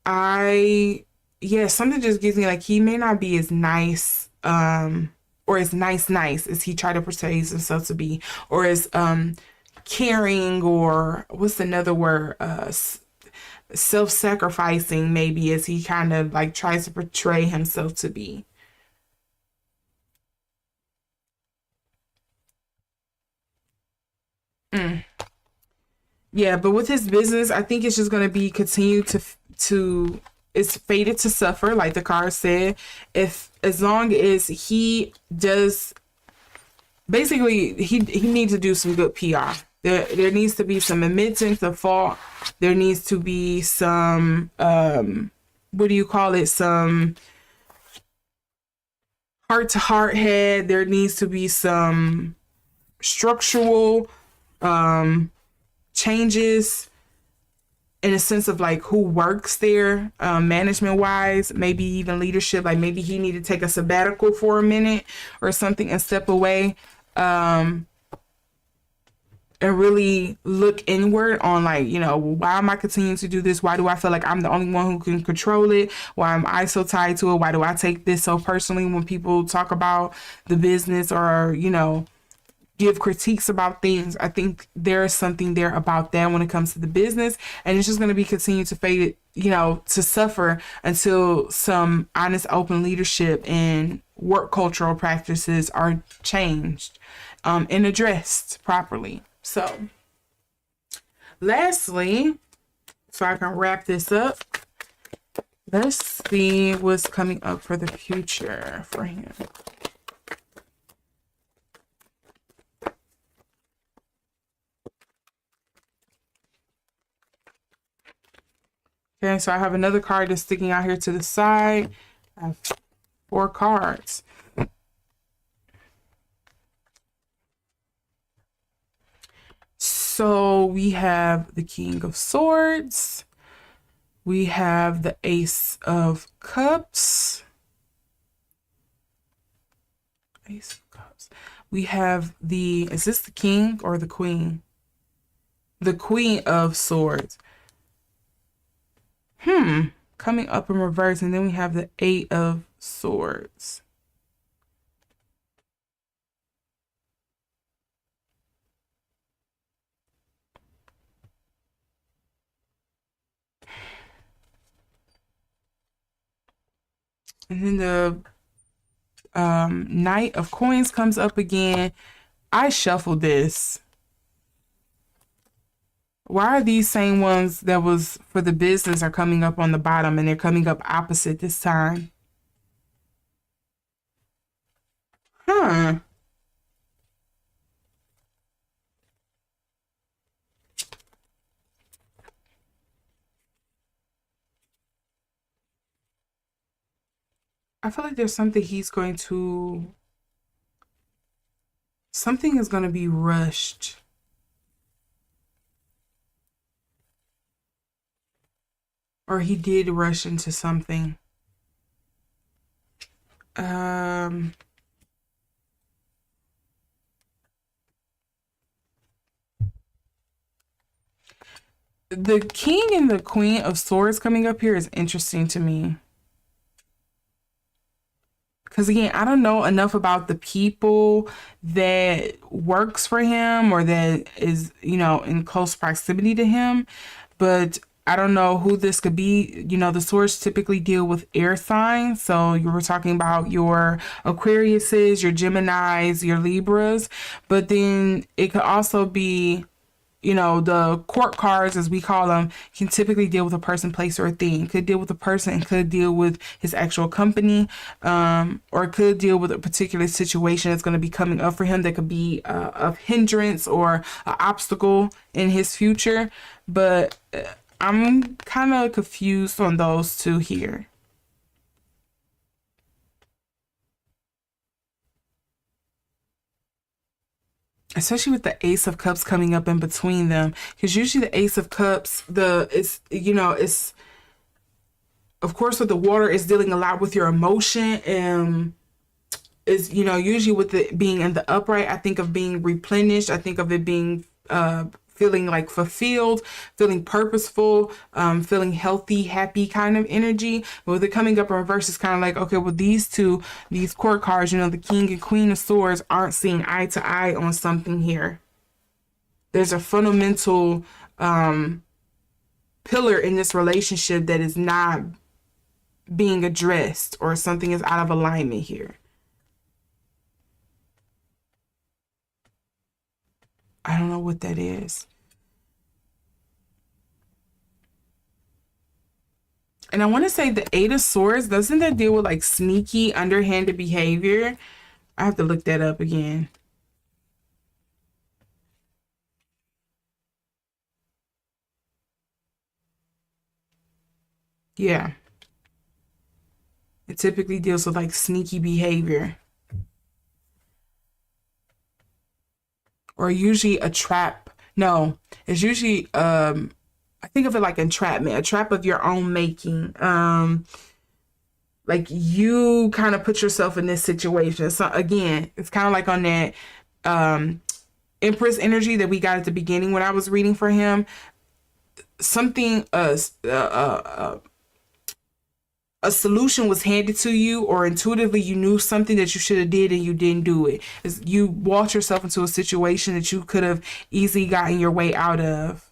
something just gives me like he may not be as nice or as nice as he tried to portray himself to be, or as caring, or what's another word, self-sacrificing maybe, as he kind of like tries to portray himself to be. Yeah, but with his business, I think it's just going to be continue to it's fated to suffer, like the card said, if as long as he does basically he needs to do some good PR. There needs to be some admittance of fault. There needs to be some what do you call it? Some heart to heart head. There needs to be some structural changes in a sense of like who works there, management wise, maybe even leadership. Like maybe he need to take a sabbatical for a minute or something and step away, and really look inward on like, you know, why am I continuing to do this? Why do I feel like I'm the only one who can control it? Why am I so tied to it? Why do I take this so personally when people talk about the business or, you know, give critiques about things? I think there is something there about that when it comes to the business, and it's just going to be continue to fade, you know, to suffer until some honest, open leadership and work cultural practices are changed and addressed properly. So, lastly, so I can wrap this up, let's see what's coming up for the future for him. Okay, so I have another card that's sticking out here to the side. I have 4 cards. So we have the King of Swords. We have the Ace of Cups. Ace of Cups. We have the, is this the King or the Queen? The Queen of Swords. Coming up in reverse, and then we have the 8 of Swords. And then the Knight of Coins comes up again. I shuffled this. Why are these same ones that was for the business are coming up on the bottom, and they're coming up opposite this time? Huh. I feel like there's something something is going to be rushed. Or he did rush into something. The King and the Queen of Swords coming up here is interesting to me. Because again, I don't know enough about the people that works for him or that is, you know, in close proximity to him. But I don't know who this could be. You know, the swords typically deal with air signs. So you were talking about your Aquariuses, your Geminis, your Libras. But then it could also be, you know, the court cards, as we call them, can typically deal with a person, place, or a thing. Could deal with a person, could deal with his actual company, or could deal with a particular situation that's going to be coming up for him that could be a hindrance or an obstacle in his future. But I'm kind of confused on those two here. Especially with the Ace of Cups coming up in between them, because usually the Ace of Cups, it's of course with the water is dealing a lot with your emotion, and is, you know, usually with it being in the upright, I think of being replenished. I think of it being feeling like fulfilled, feeling purposeful, feeling healthy, happy kind of energy. But with it coming up in reverse, it's kind of like, okay, well, these court cards, you know, the King and Queen of Swords aren't seeing eye to eye on something here. There's a fundamental pillar in this relationship that is not being addressed, or something is out of alignment here. I don't know what that is. And I want to say the 8 of Swords, doesn't that deal with like sneaky, underhanded behavior? I have to look that up again. Yeah. It typically deals with like sneaky behavior, or usually a trap. No, it's usually I think of it like entrapment, a trap of your own making. Like you kind of put yourself in this situation. So again, it's kind of like on that um Empress energy that we got at the beginning when I was reading for him. Something a solution was handed to you, or intuitively you knew something that you should have did and you didn't do it. You walked yourself into a situation that you could have easily gotten your way out of,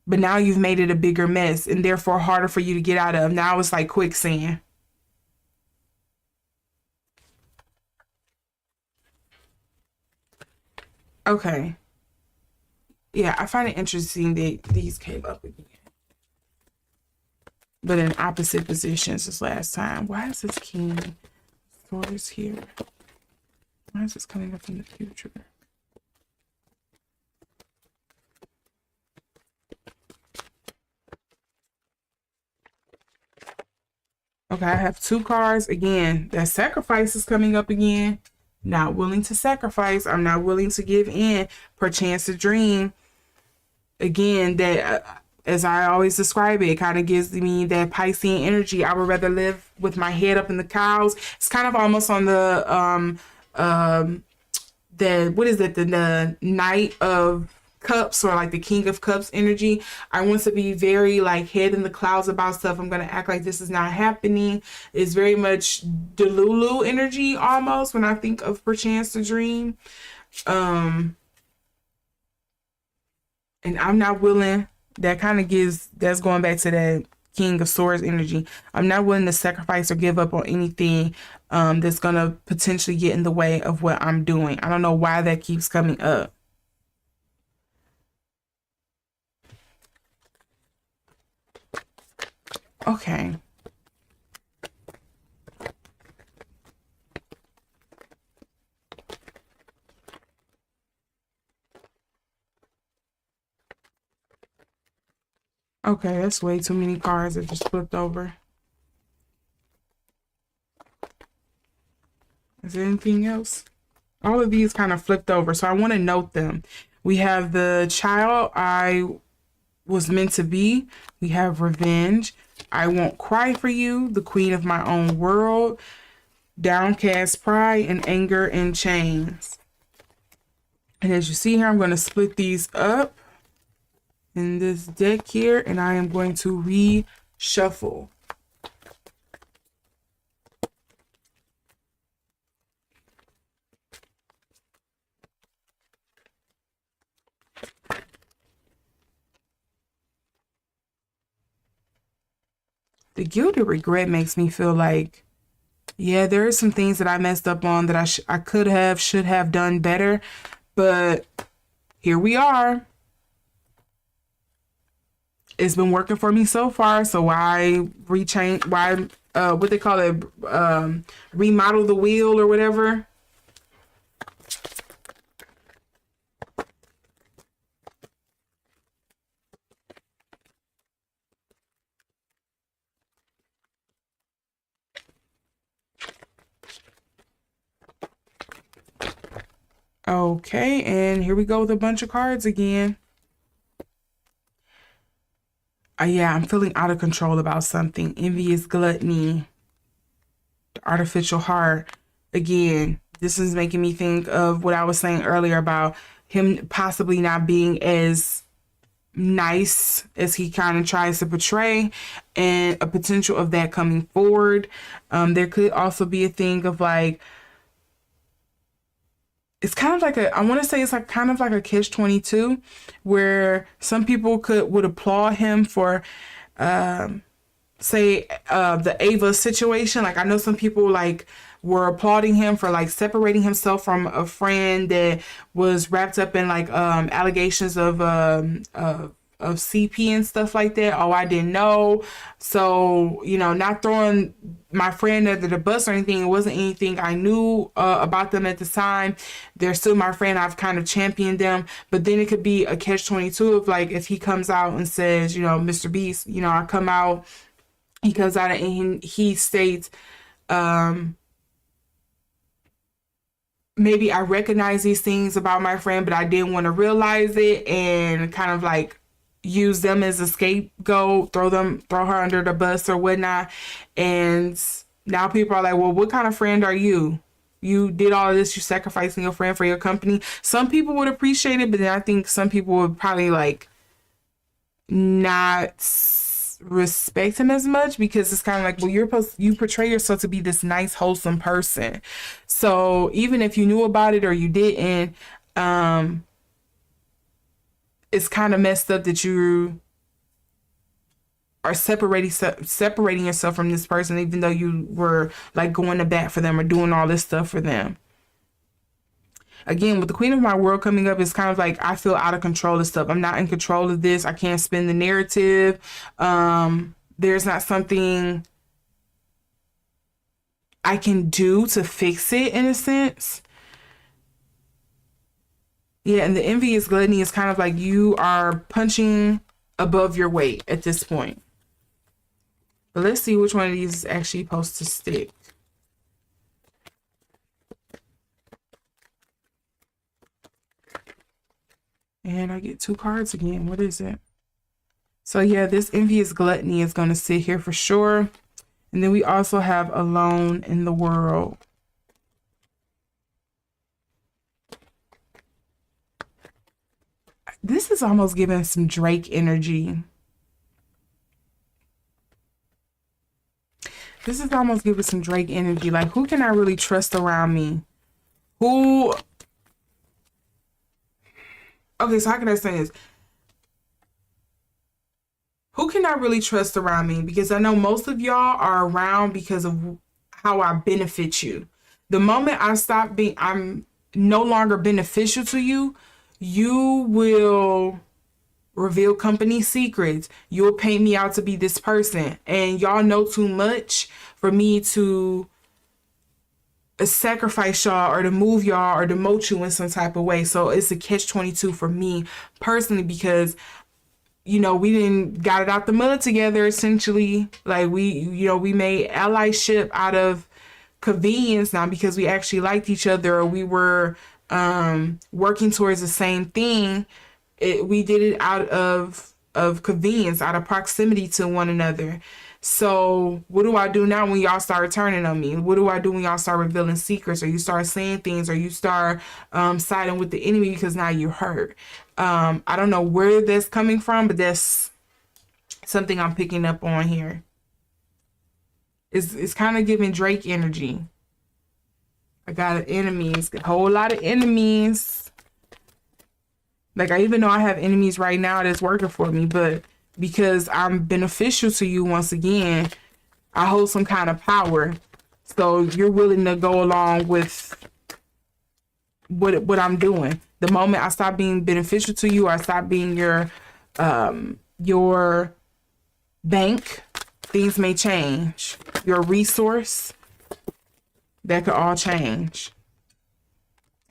but now you've made it a bigger mess and therefore harder for you to get out of. Now it's like quicksand. Okay. Yeah, I find it interesting that these came up again, but in opposite positions this last time. Why is this king swords here? Why is this coming up in the future? Okay, I have two cards. Again, that sacrifice is coming up again. Not willing to sacrifice. I'm not willing to give in. Perchance to dream. Again, that as I always describe it, it kind of gives me that Piscean energy. I would rather live with my head up in the clouds. It's kind of almost on um the what is it, the Knight of Cups, or like the King of Cups energy. I want to be very like head in the clouds about stuff. I'm gonna act like this is not happening. It's very much Delulu energy almost when I think of perchance to dream. Um, and I'm not willing. That kind of gives, that's going back to that King of Swords energy. I'm not willing to sacrifice or give up on anything that's gonna potentially get in the way of what I'm doing. I don't know why that keeps coming up. Okay. Okay, that's way too many cards that just flipped over. Is there anything else? All of these kind of flipped over, so I want to note them. We have the child I was meant to be. We have revenge. I won't cry for you. The queen of my own world. Downcast pride and anger in chains. And as you see here, I'm going to split these up in this deck here, and I am going to reshuffle. The guilty regret makes me feel like, yeah, there are some things that I messed up on that I could have, should have done better, but here we are. It's been working for me so far, so why rechange? Why what they call it, remodel the wheel or whatever. Okay, and here we go with a bunch of cards again. Yeah, I'm feeling out of control about something. Envious gluttony, the artificial heart. Again, this is making me think of what I was saying earlier about him possibly not being as nice as he kind of tries to portray, and a potential of that coming forward. There could also be a thing of like, it's kind of like I want to say it's like kind of like a catch 22, where some people would applaud him for say the Ava situation. Like I know some people like were applauding him for like separating himself from a friend that was wrapped up in like allegations of CP and stuff like that. Oh, I didn't know. So, not throwing my friend under the bus or anything. It wasn't anything I knew about them at the time. They're still my friend. I've kind of championed them. But then it could be a catch 22 of like, if he comes out and says, Mr. Beast, I come out He comes out and he states, maybe I recognize these things about my friend, but I didn't want to realize it, and kind of like use them as a scapegoat, throw her under the bus or whatnot. And now people are like, well, what kind of friend are you? You did all of this, you sacrificing your friend for your company. Some people would appreciate it, but then I think some people would probably like not respect him as much, because it's kind of like, well, you portray yourself to be this nice, wholesome person. So even if you knew about it or you didn't, it's kind of messed up that you are separating yourself from this person, even though you were like going to bat for them or doing all this stuff for them. Again, with the Queen of My World coming up, it's kind of like I feel out of control of stuff. I'm not in control of this. I can't spin the narrative. There's not something I can do to fix it, in a sense. Yeah, and the envious gluttony is kind of like you are punching above your weight at this point. But let's see which one of these is actually supposed to stick. And I get 2 cards again. What is it? So yeah, this envious gluttony is going to sit here for sure. And then we also have alone in the world. This is almost giving some Drake energy. This is almost giving some Drake energy. Like, who can I really trust around me? Who... Okay, so how can I say this? Who can I really trust around me? Because I know most of y'all are around because of how I benefit you. The moment I stop being, I'm no longer beneficial to you, you will reveal company secrets. You'll paint me out to be this person. And y'all know too much for me to sacrifice y'all or to move y'all or demote you in some type of way. So it's a catch-22 for me personally, because you know, we didn't got it out the mud together, essentially. Like we made allyship out of convenience, not because we actually liked each other or we were working towards the same thing. We did it out of convenience, out of proximity to one another. So what do I do now when y'all start turning on me? What do I do when y'all start revealing secrets, or you start saying things, or you start siding with the enemy because now you're hurt? I don't know where that's coming from, but that's something I'm picking up on here. It's kind of giving Drake energy. I got enemies, a whole lot of enemies. Like, I even know I have enemies right now that's working for me, but because I'm beneficial to you, once again, I hold some kind of power. So you're willing to go along with what I'm doing. The moment I stop being beneficial to you, or I stop being your bank, things may change. Your resource, that could all change.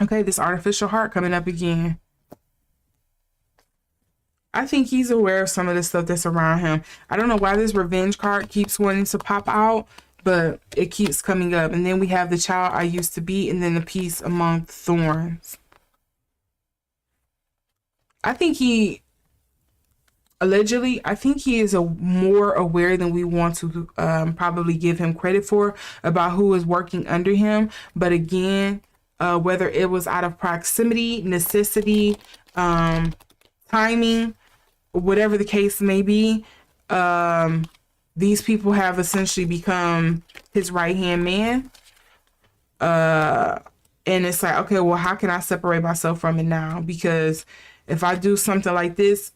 Okay, this artificial heart coming up again. I think he's aware of some of the stuff that's around him. I don't know why this revenge card keeps wanting to pop out, but it keeps coming up. And then we have the child I used to be, and then the peace among thorns. I think he, allegedly, I think he is more aware than we want to probably give him credit for about who is working under him. But again, whether it was out of proximity, necessity, timing, whatever the case may be, these people have essentially become his right-hand man. And it's like, okay, well, how can I separate myself from it now? Because if I do something like this,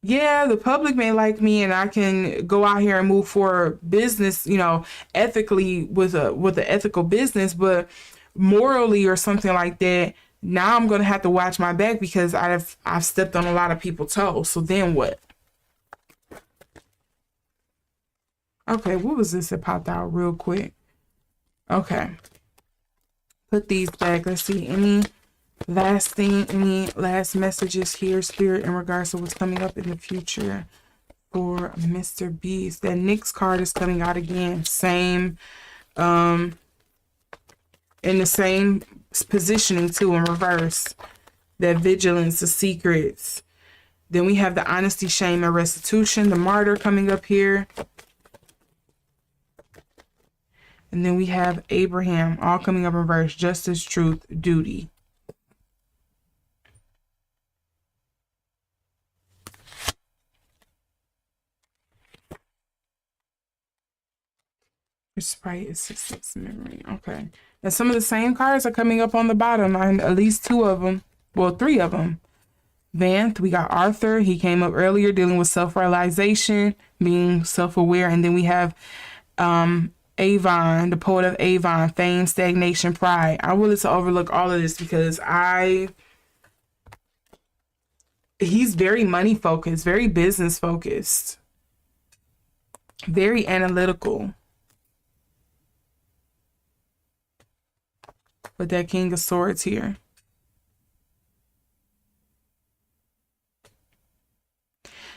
yeah, the public may like me and I can go out here and move for business, you know, ethically with the ethical business, but morally or something like that, now I'm going to have to watch my back because I've stepped on a lot of people's toes. So then what? Okay, what was this that popped out real quick? Okay. Put these back. Let's see. Any last messages here, Spirit, in regards to what's coming up in the future for Mr. Beast. That Nyx card is coming out again. Same, in the same positioning too, in reverse. That vigilance, the secrets. Then we have the honesty, shame, and restitution. The martyr coming up here. And then we have Abraham, all coming up in reverse. Justice, truth, duty. Sprite, assistance, memory. Okay. And some of the same cards are coming up on the bottom. At least 2 of them. Well, 3 of them. Vanth, we got Arthur. He came up earlier dealing with self-realization, being self-aware. And then we have Avon, the poet of Avon, fame, stagnation, pride. I willing to overlook all of this because he's very money focused, very business focused, very analytical. With that King of Swords here.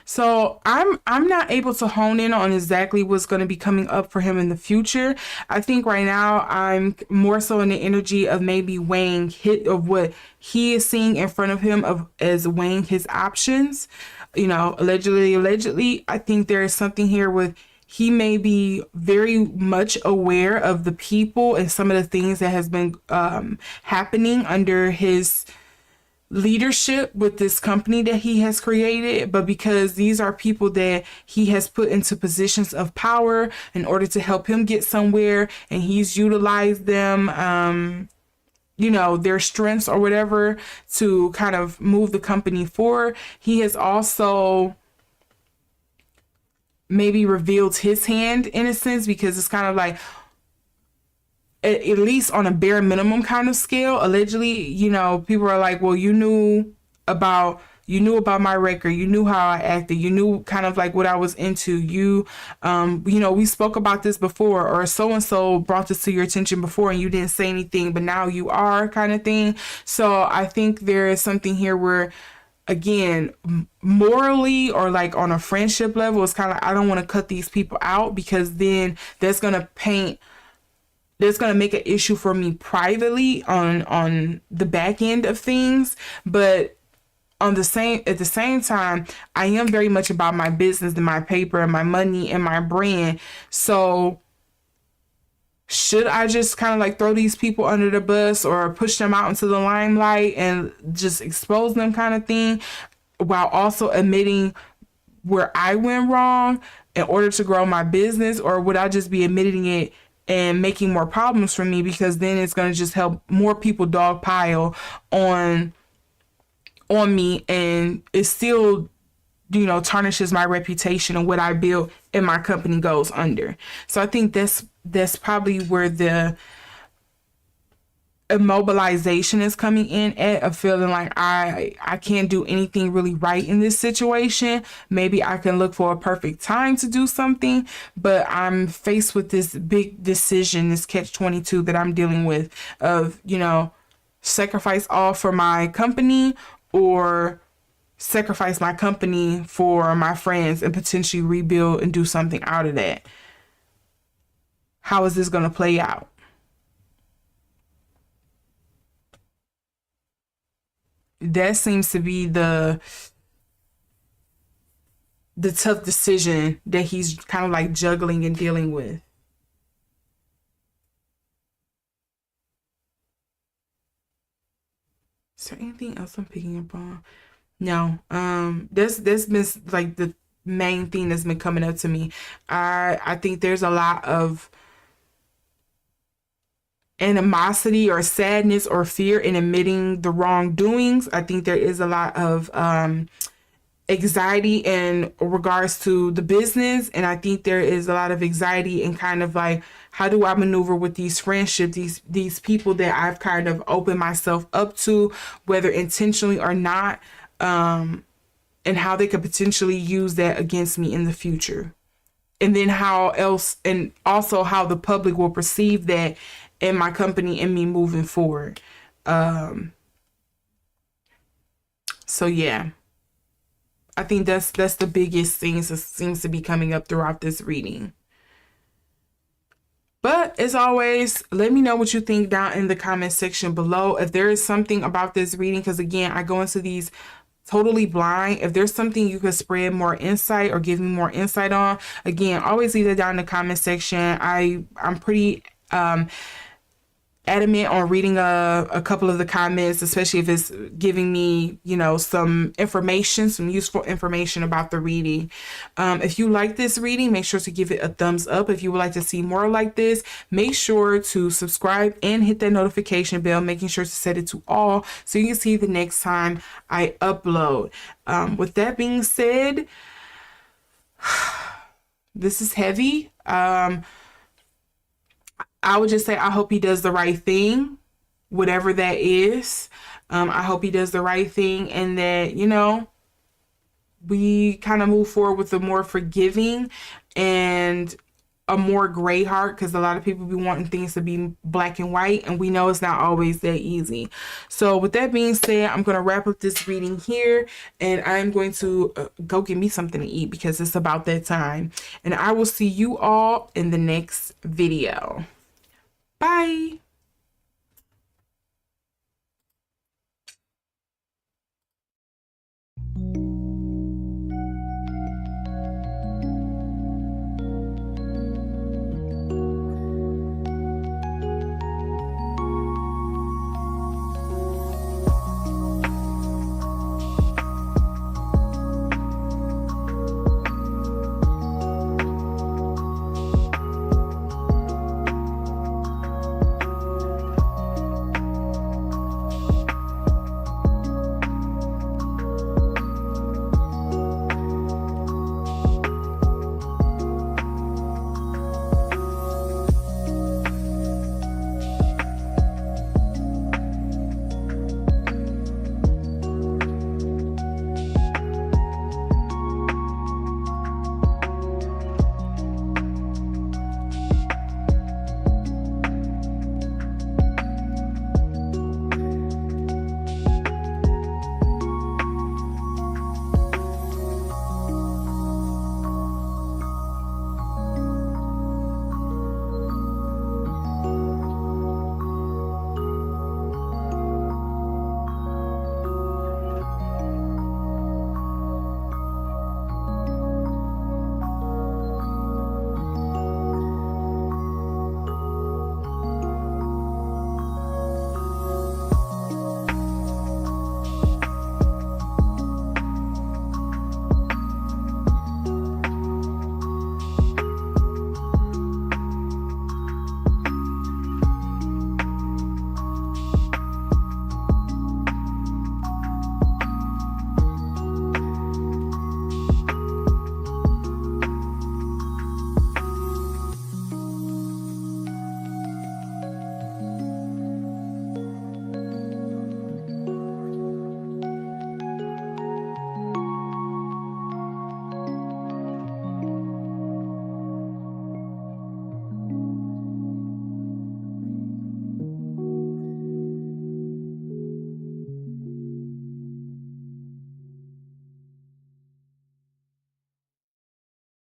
So I'm not able to hone in on exactly what's going to be coming up for him in the future. I think right now I'm more so in the energy of maybe weighing of what he is seeing in front of him as weighing his options. You know, allegedly, I think there is something here with he may be very much aware of the people and some of the things that has been happening under his leadership with this company that he has created, but because these are people that he has put into positions of power in order to help him get somewhere, and he's utilized them, you know, their strengths or whatever to kind of move the company forward. He has also maybe revealed his hand in a sense, because it's kind of like, at least on a bare minimum kind of scale, allegedly, you know, people are like, well, you knew about my record, you knew how I acted, you knew kind of like what I was into, you know, we spoke about this before, or so-and-so brought this to your attention before and you didn't say anything, but now you are, kind of thing. So I think there is something here where, again, morally or like on a friendship level, it's kind of like, I don't want to cut these people out, because then that's going to make an issue for me privately on the back end of things. But at the same time, I am very much about my business and my paper and my money and my brand. So should I just kind of like throw these people under the bus or push them out into the limelight and just expose them, kind of thing, while also admitting where I went wrong in order to grow my business? Or would I just be admitting it and making more problems for me, because then it's going to just help more people dogpile on me, and it still, you know, tarnishes my reputation and what I build and my company goes under. So I think that's probably where the immobilization is coming in at, of feeling like I can't do anything really right in this situation. Maybe I can look for a perfect time to do something, but I'm faced with this big decision, this catch-22 that I'm dealing with, of, you know, sacrifice all for my company or sacrifice my company for my friends and potentially rebuild and do something out of that. How is this going to play out? That seems to be the tough decision that he's kind of like juggling and dealing with. Is there anything else I'm picking up on? No. This been like the main thing that's been coming up to me. I think there's a lot of animosity or sadness or fear in admitting the wrongdoings. I think there is a lot of anxiety in regards to the business, and I think there is a lot of anxiety in kind of like, how do I maneuver with these friendships, these people that I've kind of opened myself up to, whether intentionally or not, and how they could potentially use that against me in the future. And then how else, and also how the public will perceive that in my company and me moving forward. So yeah, I think that's the biggest thing that seems to be coming up throughout this reading. But as always, let me know what you think down in the comment section below. If there is something about this reading, because again, I go into these totally blind. If there's something you could spread more insight or give me more insight on, again, always leave that down in the comment section. I'm pretty adamant on reading a couple of the comments, especially if it's giving me, you know, some information, some useful information about the reading. If you like this reading, make sure to give it a thumbs up. If you would like to see more like this, make sure to subscribe and hit that notification bell, making sure to set it to all so you can see the next time I upload. With that being said, this is heavy. I would just say I hope he does the right thing, whatever that is. I hope he does the right thing and that, you know, we kind of move forward with a more forgiving and a more gray heart, because a lot of people be wanting things to be black and white, and we know it's not always that easy. So with that being said, I'm going to wrap up this reading here, and I'm going to go get me something to eat because it's about that time. And I will see you all in the next video. Bye.